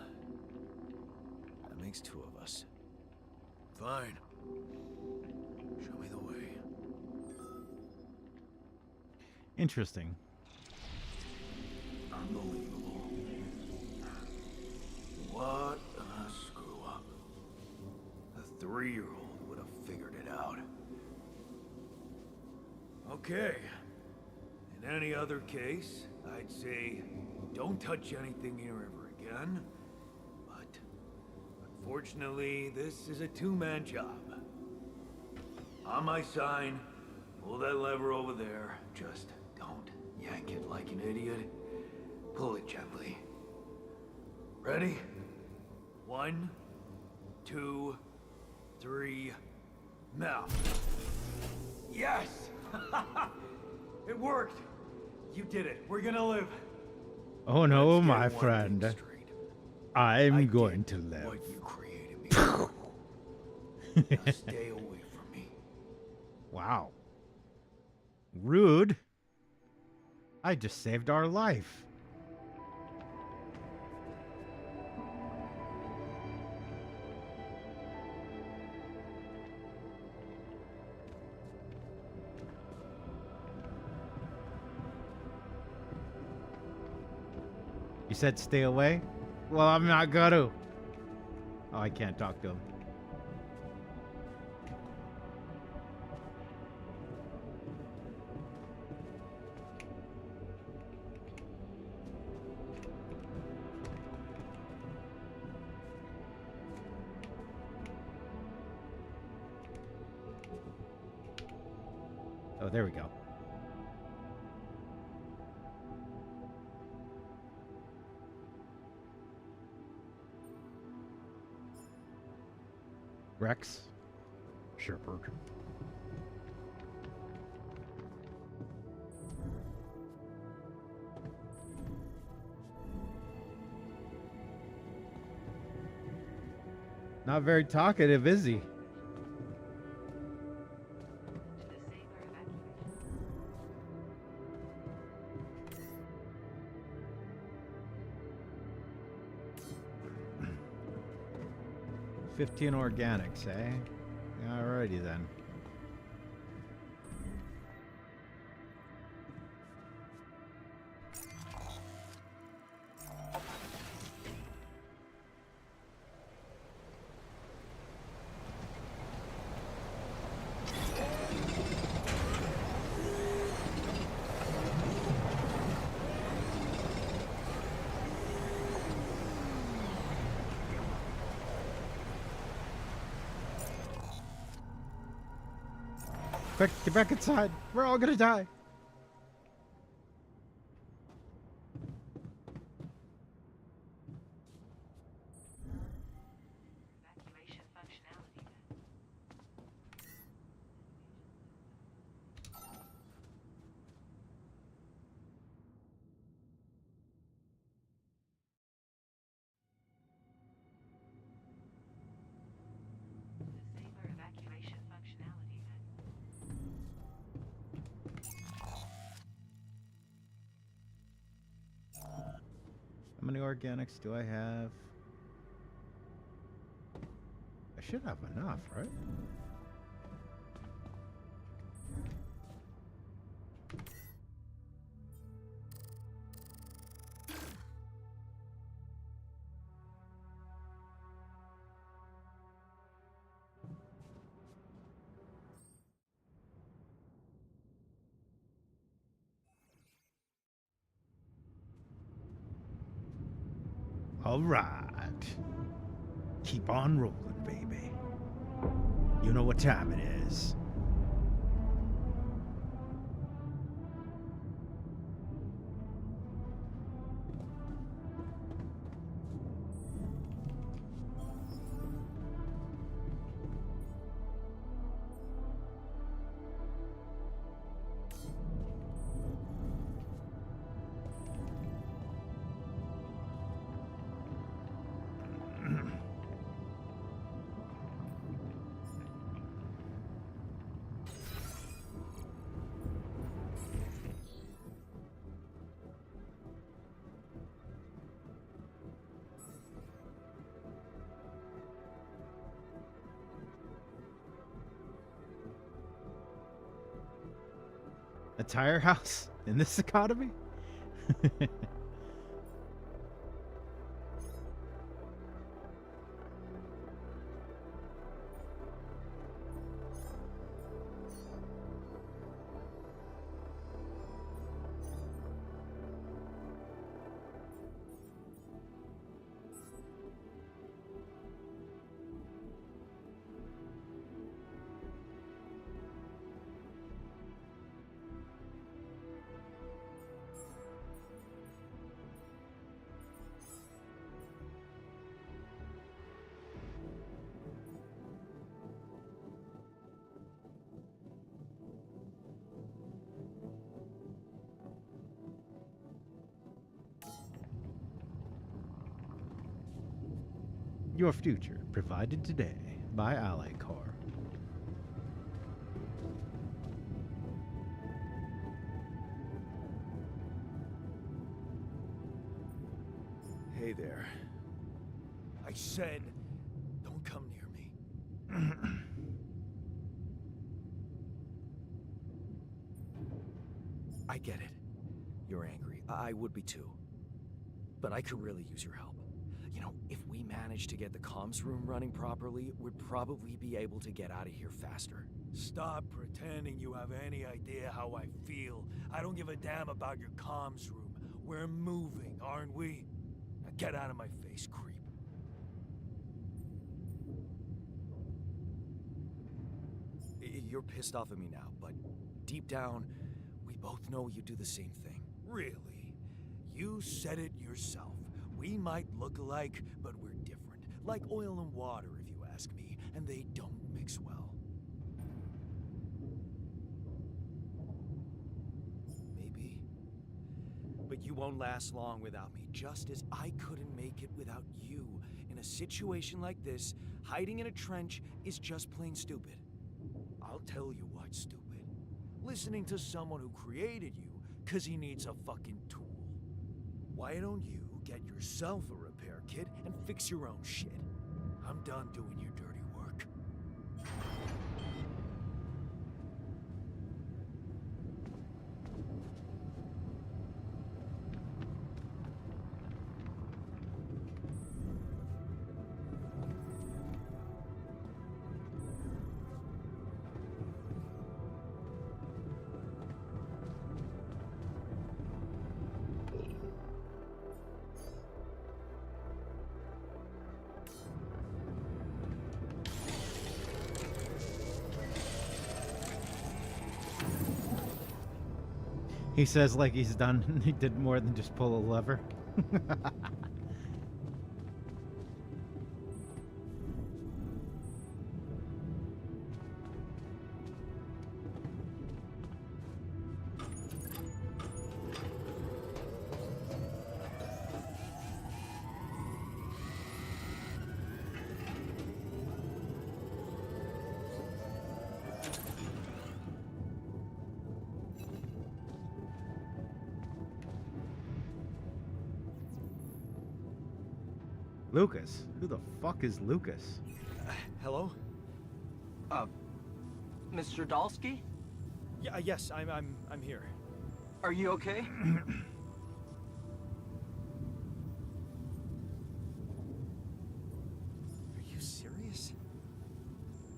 that makes two of us. Fine. Show me the way. Interesting. Unbelievable. What a screw up. A 3-year-old would have figured it out. Okay. In any other case, I'd say don't touch anything here ever again. But unfortunately, this is a two-man job. On my sign, pull that lever over there. Just don't yank it like an idiot. Pull it gently. Ready? 1, 2, 3, now. Yes! It worked! You did it. We're gonna live. Oh no, Let's get my one thing friend. straight. I'm I going did to live. what you created me for. Now stay away from me. Wow. Rude. I just saved our life. You said stay away? Well, I'm not gonna. Oh, I can't talk to him. Oh, there we go. Rex. Shepherd. Not very talkative, is he? To the safer evacuation. 15 organics, eh? Alrighty then. Quick, get back inside. We're all gonna die. How many organics do I have? I should have enough, right? All right. Keep on rolling, baby. You know what time it is. A tire house in this economy? Your future, provided today by Ally Car. Hey there. I said, don't come near me. I get it. You're angry. I would be too. But I could really use your help. You know, if we manage to get the comms room running properly, we'd probably be able to get out of here faster. Stop pretending you have any idea how I feel. I don't give a damn about your comms room. We're moving, aren't we? Now get out of my face, creep. You're pissed off at me now, but deep down, we both know you do the same thing. Really? You said it yourself. We might look alike, but we're different. Like oil and water, if you ask me, and they don't mix well. Maybe. But you won't last long without me, just as I couldn't make it without you. In a situation like this, hiding in a trench is just plain stupid. I'll tell you what's stupid. Listening to someone who created you, 'cause he needs a fucking tool. Why don't you get yourself a repair kit and fix your own shit? I'm done doing your dirty work. He says like he's done. He did more than just pull a lever. Lucas? Who the fuck is Lucas? Hello? Mr. Dalsky? Yeah, yes, I'm here. Are you okay? Are you serious?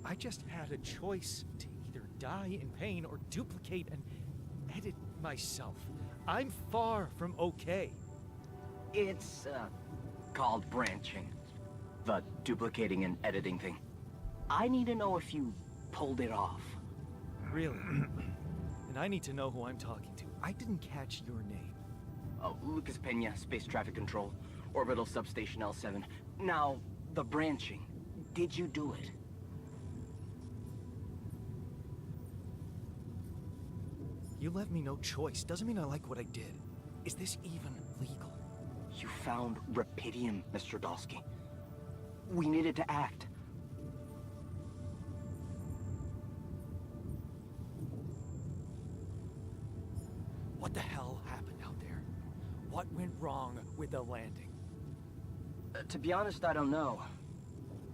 I just had a choice to either die in pain or duplicate and edit myself. I'm far from okay. It's, called branching. The duplicating and editing thing. I need to know if you pulled it off. Really? And I need to know who I'm talking to. I didn't catch your name. Oh, Lucas Pena, Space Traffic Control, Orbital Substation L7. Now, the branching. Did you do it? You left me no choice. Doesn't mean I like what I did. Is this even legal? You found Rapidium, Mr. Dalsky. We needed to act. What the hell happened out there? What went wrong with the landing? To be honest, I don't know.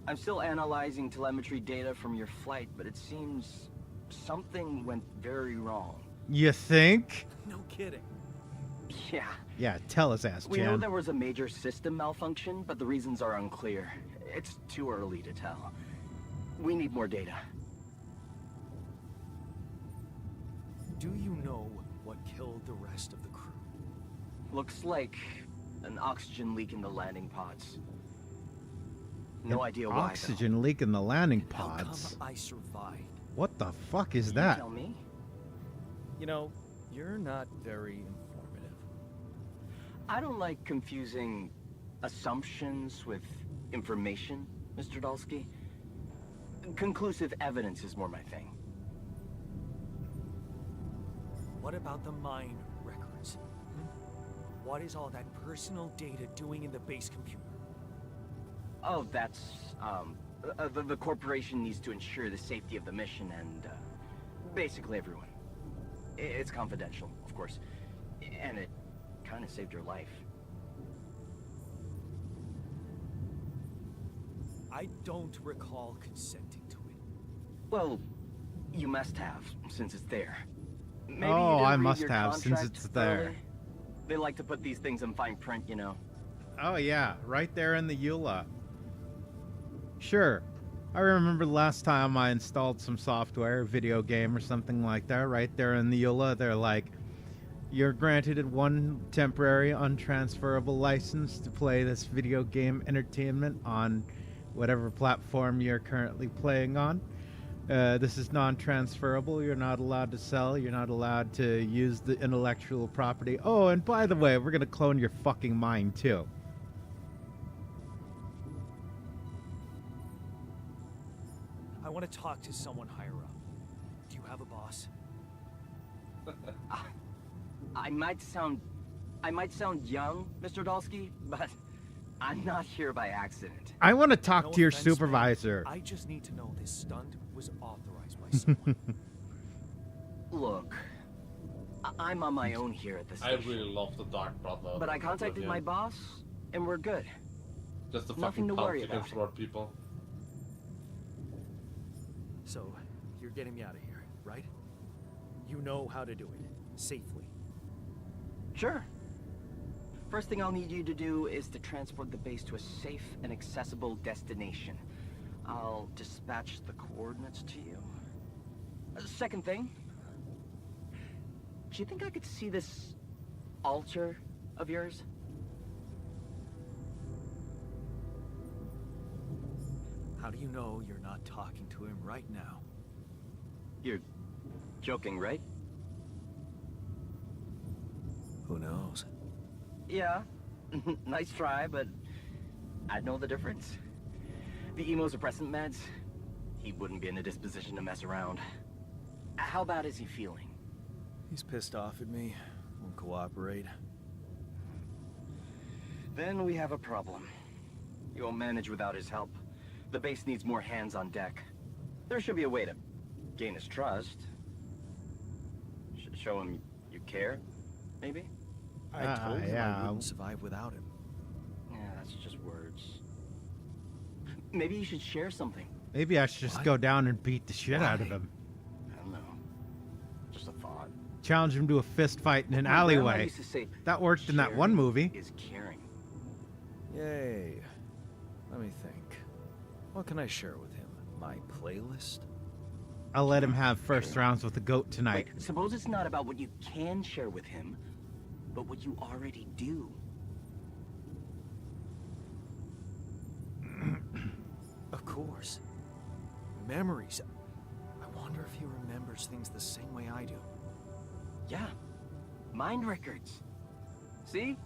I'm still analyzing telemetry data from your flight, but it seems something went very wrong. You think? No kidding. Yeah. Yeah, tell us, ass We know Jan. there was a major system malfunction, but the reasons are unclear. It's too early to tell. We need more data. Do you know what killed the rest of the crew? Looks like an oxygen leak in the landing pods. No idea why, Oxygen leak in the landing How come pods. I survived? What the fuck is though. that? You tell me. You know, you're not very informative. I don't like confusing assumptions with information, Mr. Dalsky. Conclusive evidence is more my thing. What about the mine records? What is all that personal data doing in the base computer? Oh, that's, the corporation needs to ensure the safety of the mission and, basically everyone. It's confidential, of course, and it kind of saved your life. I don't recall consenting to it. Well, you must have, since it's there. Maybe you Oh, didn't I read must your have, since contract it's there. early. They like to put these things in fine print, you know. Oh yeah, right there in the EULA. Sure. I remember the last time I installed some software, video game or something like that, right there in the EULA, they're like, you're granted one temporary untransferable license to play this video game entertainment on whatever platform you're currently playing on. This is non-transferable. You're not allowed to sell. You're not allowed to use the intellectual property. Oh, and by the way, we're going to clone your fucking mind, too. I want to talk to someone higher up. Do you have a boss? I might sound young, Mr. Dalsky, but I'm not here by accident. I want to talk No to your offense, man. supervisor. I just need to know this stunt was authorized by someone. Look, I'm on my own here at this I station. really love the Dark Brother. But I contacted my boss, and we're good. Just the nothing fucking to worry punk about. smart people. So, you're getting me out of here, right? You know how to do it, safely. Sure. First thing I'll need you to do is to transport the base to a safe and accessible destination. I'll dispatch the coordinates to you. Second thing, do you think I could see this altar of yours? How do you know you're not talking to him right now? You're joking, right? Who knows? Yeah. Nice try, but I'd know the difference. The immunosuppressant meds, he wouldn't be in a disposition to mess around. How bad is he feeling? He's pissed off at me, won't cooperate. Then we have a problem. You won't manage without his help. The base needs more hands on deck. There should be a way to gain his trust. Show him you care, maybe? I told him I yeah. wouldn't survive without him. Yeah, that's just words. Maybe you should share something. Maybe I should just go down and beat the shit out of Why? him. I don't know. Just a thought. Challenge him to a fist fight in an My grandma alleyway. used to say, That worked in that one "Sharing movie. is caring." Yay. Let me think. What can I share with him? My playlist? I'll let him have first rounds with the goat tonight. Wait, suppose it's not about what you can share with him, but what you already do. Of course. Memories. I wonder if he remembers things the same way I do. Yeah. Mind records. See?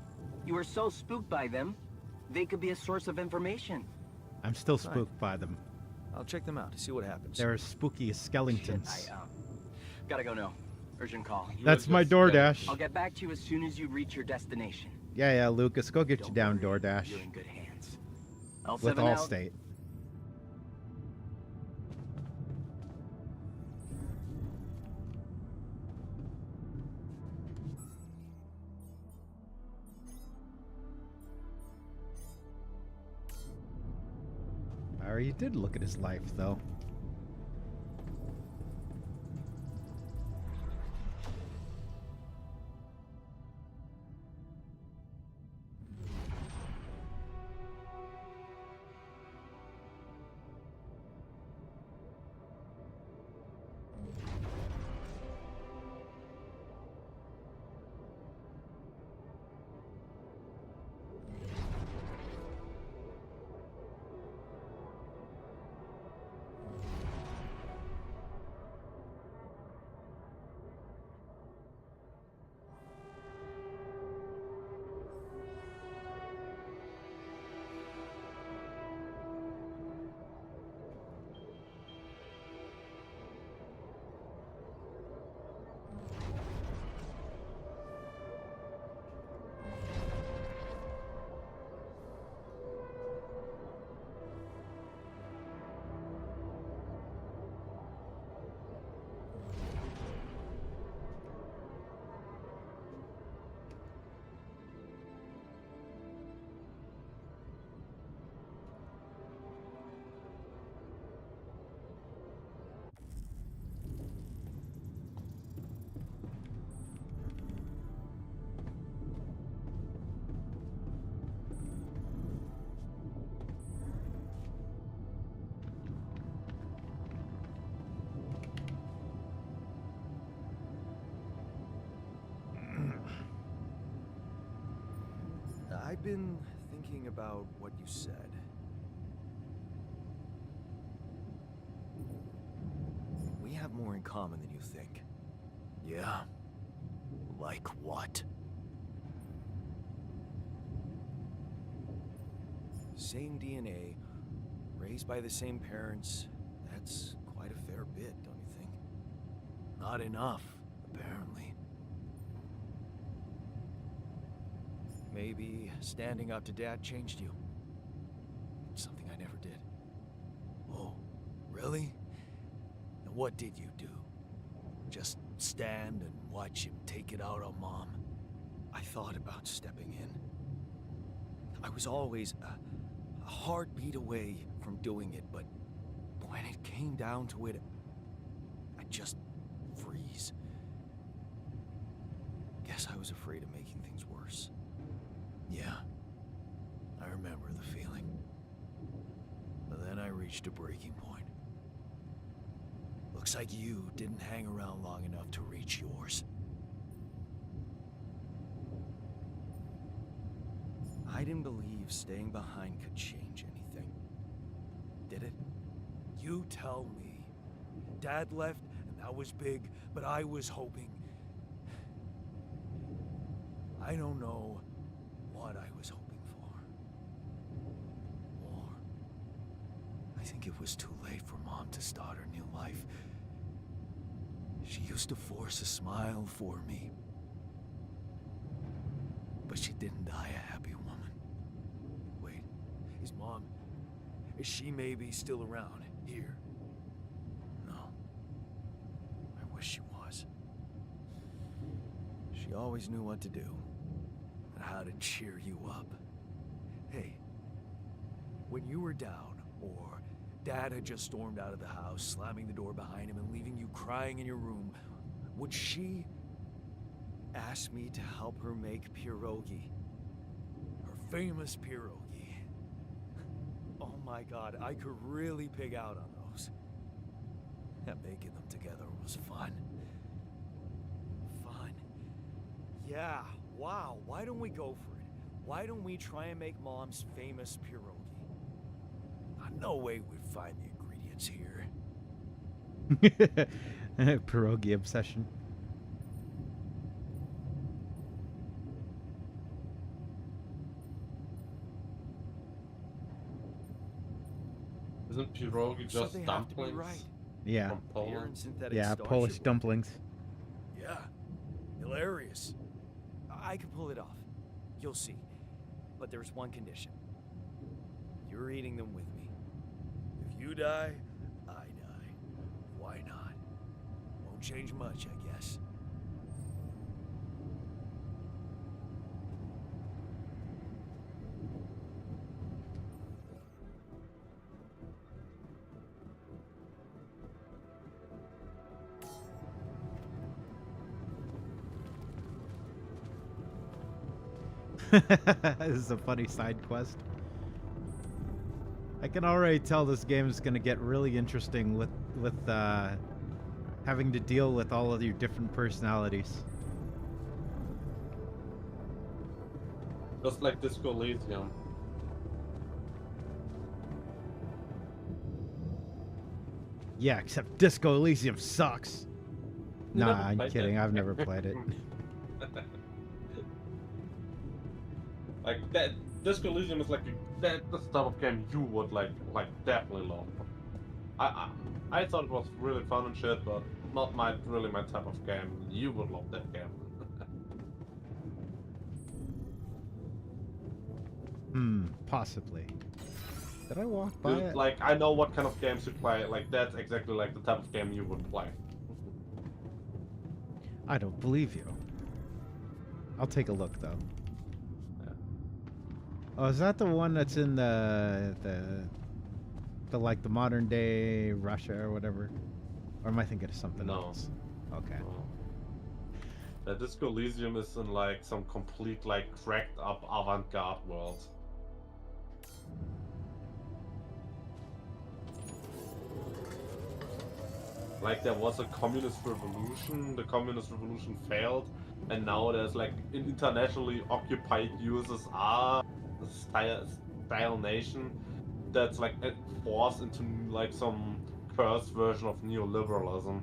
You were so spooked by them, they could be a source of information. I'm still spooked by them. I'll check them out to see what happens. They're as spooky as skeletons. Shit, I gotta go now. Urgent call. That's my DoorDash. I'll get back to you as soon as you reach your destination. Yeah, Lucas, go get you Don't down worry, DoorDash. You're in good hands. With L7 out. Allstate. I already did look at his life, though. I've been thinking about what you said. We have more in common than you think. Yeah? Like what? Same DNA, raised by the same parents. That's quite a fair bit, don't you think? Not enough, apparently. Maybe standing up to Dad changed you. Something I never did. Oh, really? And what did you do? Just stand and watch him take it out on Mom? I thought about stepping in. I was always a heartbeat away from doing it, but when it came down to it, I'd just freeze. Guess I was afraid of making things worse. Yeah, I remember the feeling. But then I reached a breaking point. Looks like you didn't hang around long enough to reach yours. I didn't believe staying behind could change anything. Did it? You tell me. Dad left, and that was big, but I was hoping. I don't know what I was hoping for. Or I think it was too late for Mom to start her new life. She used to force a smile for me. But she didn't die a happy woman. Wait, is Mom... is she maybe still around here? No. I wish she was. She always knew what to do. And how to cheer you up. Hey, when you were down, or Dad had just stormed out of the house, slamming the door behind him and leaving you crying in your room, would she ask me to help her make pierogi? Her famous pierogi. Oh my God, I could really pig out on those. And making them together was fun. Fun. Yeah, wow, why don't we go for it? Why don't we try and make Mom's famous pierogi? No way we'd find the ingredients here. Pierogi obsession. Isn't pierogi So just they have to be dumplings? right. Yeah. From Beer and Poland? synthetic Yeah, starch Polish should work. dumplings. Yeah, hilarious. I could pull it off. You'll see. But there's one condition. You're eating them with me. If you die, I die. Why not? Won't change much, I guess. This is a funny side quest. I can already tell this game is going to get really interesting with having to deal with all of your different personalities. Just like Disco Elysium. Yeah, except Disco Elysium sucks. You Nah, never I'm played kidding. it? I've never played it. Like that, Disco Elysium is like that's the type of game you would like definitely love. I thought it was really fun and shit, but not really my type of game. You would love that game. Possibly. Did I walk by Dude, it? like I know what kind of games you play. Like that's exactly like the type of game you would play. I don't believe you. I'll take a look though. Oh, is that the one that's in the like the modern day Russia or whatever? Or am I thinking of something No. else? Okay. The Disco Elysium is in like some complete like cracked up avant-garde world. Like there was a communist revolution, the communist revolution failed, and now there's like an internationally occupied USSR style nation that's like forced into like some cursed version of neoliberalism.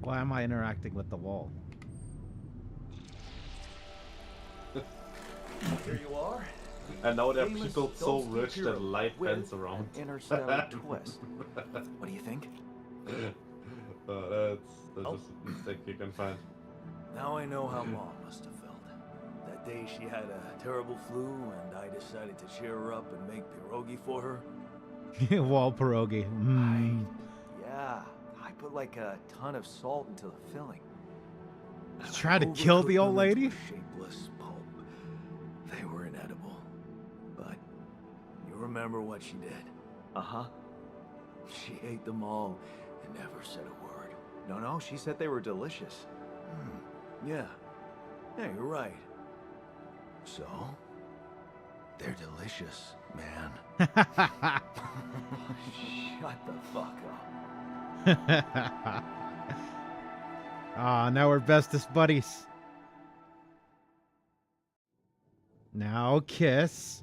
Why am I interacting with the wall? Here you are. And now there are Famous people so Dolphin rich that Hero light with bends around. an interstellar twist. What do you think? That's just a mistake you can find. Now I know how Mom must have felt. That day she had a terrible flu and I decided to cheer her up and make pierogi for her. Wall pierogi. Yeah, I put like a ton of salt into the filling. And Try I to kill the overcooked old them into lady? a shapeless pulp. They were inedible. But you remember what she did? Uh-huh. She ate them all and never said a word. No, she said they were delicious. Yeah. Yeah, you're right. So, they're delicious, man. Shut the fuck up. Ah, now we're bestest buddies. Now kiss.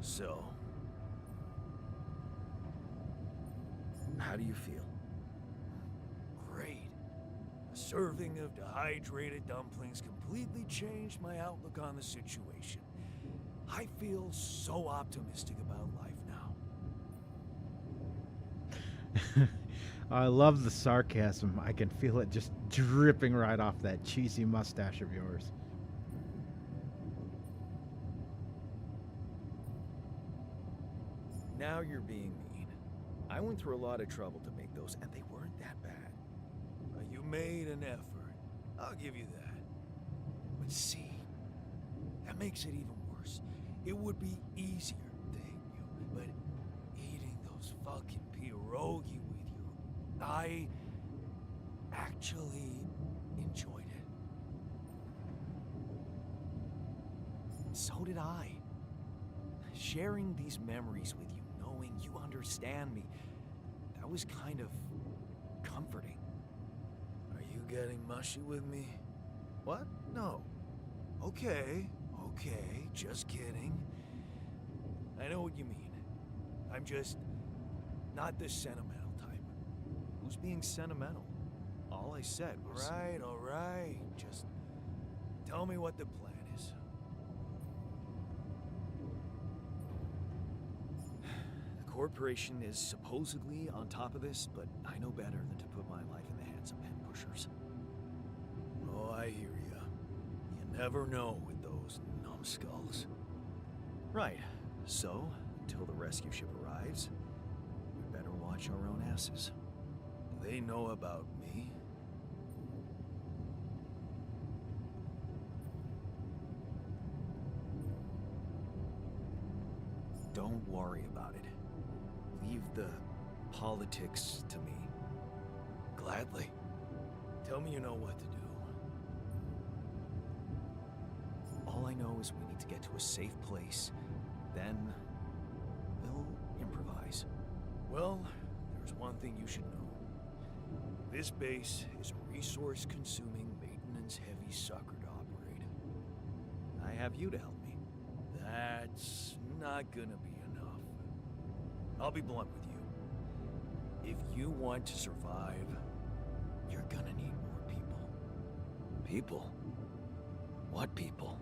So, how do you feel? Great. A serving of dehydrated dumplings completely changed my outlook on the situation. I feel so optimistic about life now. I love the sarcasm. I can feel it just dripping right off that cheesy mustache of yours. Now you're being mean. I went through a lot of trouble to make those, and they weren't that bad. You made an effort. I'll give you that. But see, that makes it even worse. It would be easier, thank you, but eating those fucking pierogi with you, I actually enjoyed it. So did I. Sharing these memories with you, knowing you understand me, that was kind of comforting. Are you getting mushy with me? What? No. Okay, just kidding. I know what you mean. I'm just not the sentimental type. Who's being sentimental? All I said was... All right. Just tell me what the plan is. The corporation is supposedly on top of this, but I know better than to put my life in the hands of pen pushers. Oh, I hear ya. You never know with those numbskulls. Right. So, until the rescue ship arrives, we better watch our own asses. Do they know about me? Don't worry about it. Leave the politics to me. Gladly. Tell me you know what to do. All I know is we need to get to a safe place. Then we'll improvise. Well, there's one thing you should know. This base is a resource-consuming, maintenance-heavy sucker to operate. I have you to help me. That's not gonna be enough. I'll be blunt with you. If you want to survive, you're gonna need more people. People? What people?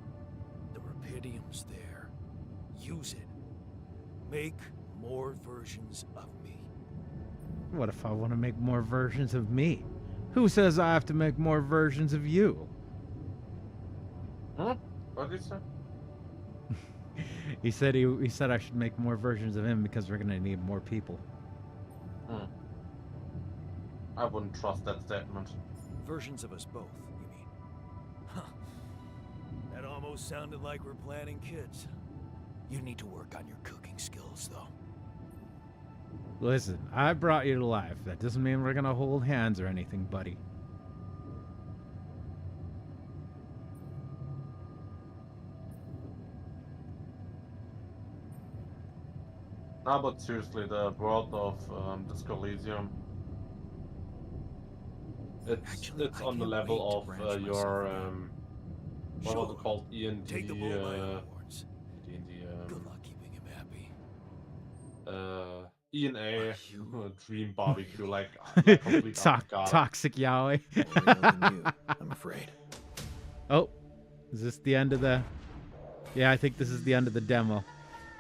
The Rapidium's there. Use it. Make more versions of me. What if I want to make more versions of me? Who says I have to make more versions of you? Huh? What did you say? He said I should make more versions of him because we're gonna need more people. I wouldn't trust that statement. Versions of us both, you mean? Huh. That almost sounded like we're planning kids. You need to work on your cooking skills, though. Listen, I brought you to life. That doesn't mean we're gonna hold hands or anything, buddy. No, but seriously, the world of Disco Elysium, it's on the level of your what was it called? E&D, Take the bull by the horns. D&D, Good luck keeping him happy. E&A Dream Barbecue, like complete Toxic yaoi. I'm afraid. Oh, is this the end of the? Yeah, I think this is the end of the demo.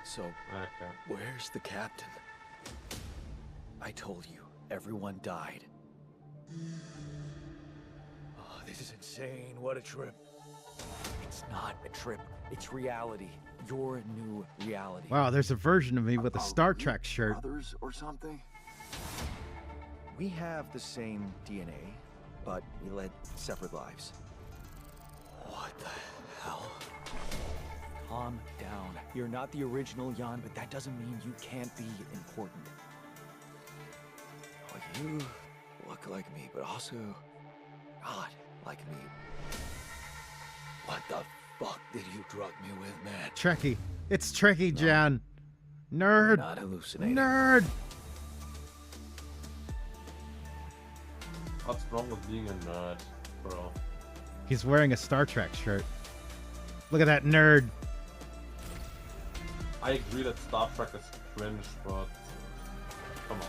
So, Okay. where's the captain? I told you, everyone died. Oh, this is insane. What a trip. It's not a trip. It's reality. Your new reality. Wow, there's a version of me with a Star Trek shirt. Brothers or something? We have the same DNA, but we led separate lives. What the hell? Calm down. You're not the original Jan, but that doesn't mean you can't be important. Oh, you look like me, but also not like me. What the fuck did you drug me with, man? Trekkie. It's Trekkie, Jan. Nerd. Not hallucinating. Nerd. What's wrong with being a nerd, bro? He's wearing a Star Trek shirt. Look at that nerd. I agree that Star Trek is cringe, but come on.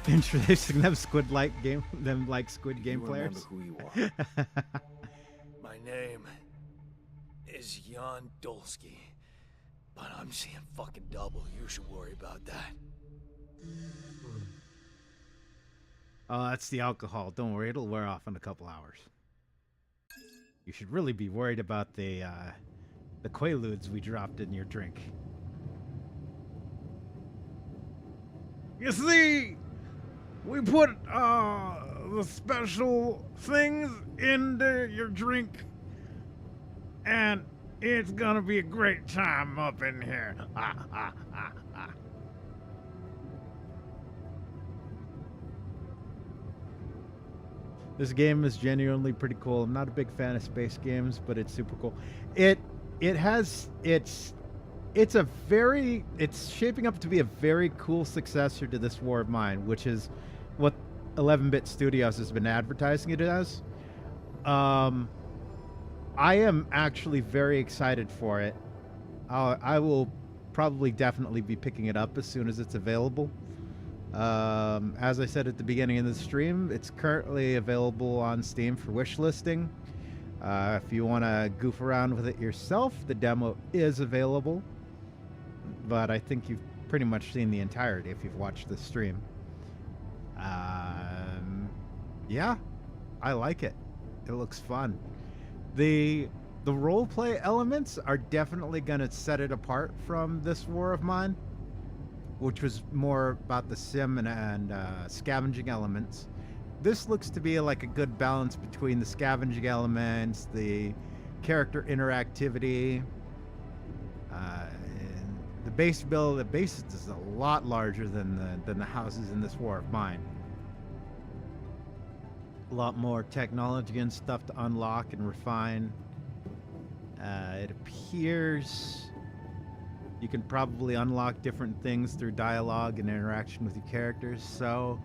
Introducing them Squid game players. Remember who you are. My name is Jan Dolsky, but I'm seeing fucking double. You should worry about that. Oh, that's the alcohol. Don't worry, it'll wear off in a couple hours. You should really be worried about the quaaludes we dropped in your drink. You see, we put the special things into your drink, and it's gonna be a great time up in here. This game is genuinely pretty cool. I'm not a big fan of space games, but it's super cool. It's shaping up to be a very cool successor to this War of Mine, which is what 11-bit Studios has been advertising it as. I am actually very excited for it. I will probably definitely be picking it up as soon as it's available. As I said at the beginning of the stream, it's currently available on Steam for wish listing. If you want to goof around with it yourself, the demo is available. But I think you've pretty much seen the entirety if you've watched the stream. Yeah, I like it. It looks fun. The roleplay elements are definitely going to set it apart from this War of Mine, which was more about the sim and scavenging elements. This looks to be like a good balance between the scavenging elements, the character interactivity. And the base build, the base is a lot larger than the houses in this War of Mine. A lot more technology and stuff to unlock and refine. It appears you can probably unlock different things through dialogue and interaction with your characters. So,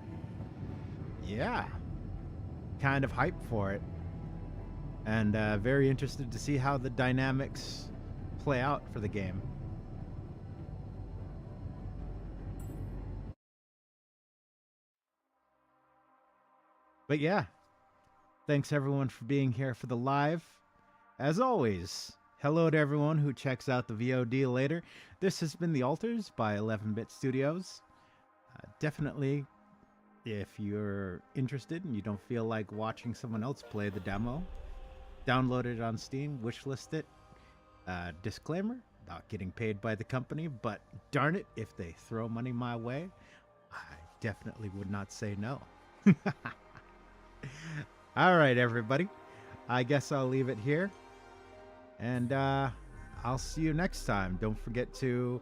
yeah, kind of hyped for it. And very interested to see how the dynamics play out for the game. But yeah, thanks everyone for being here for the live. As always, hello to everyone who checks out the VOD later. This has been The Alters by 11-bit Studios. Definitely, if you're interested and you don't feel like watching someone else play the demo, download it on Steam, wishlist it. Disclaimer, not getting paid by the company, but darn it, if they throw money my way, I definitely would not say no. All right, everybody. I guess I'll leave it here. And I'll see you next time. Don't forget to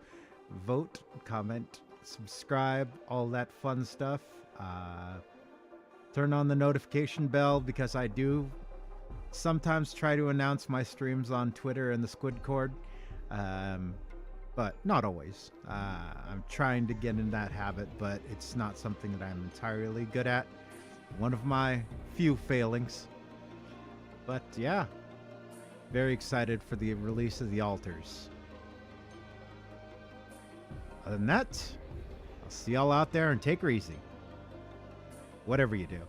vote, comment, subscribe, all that fun stuff. Turn on the notification bell because I do sometimes try to announce my streams on Twitter and the SquidCoyote. But not always. I'm trying to get in that habit, but it's not something that I'm entirely good at. One of my few failings. But yeah, very excited for the release of The Alters. Other than that, I'll see y'all out there and take her easy. Whatever you do.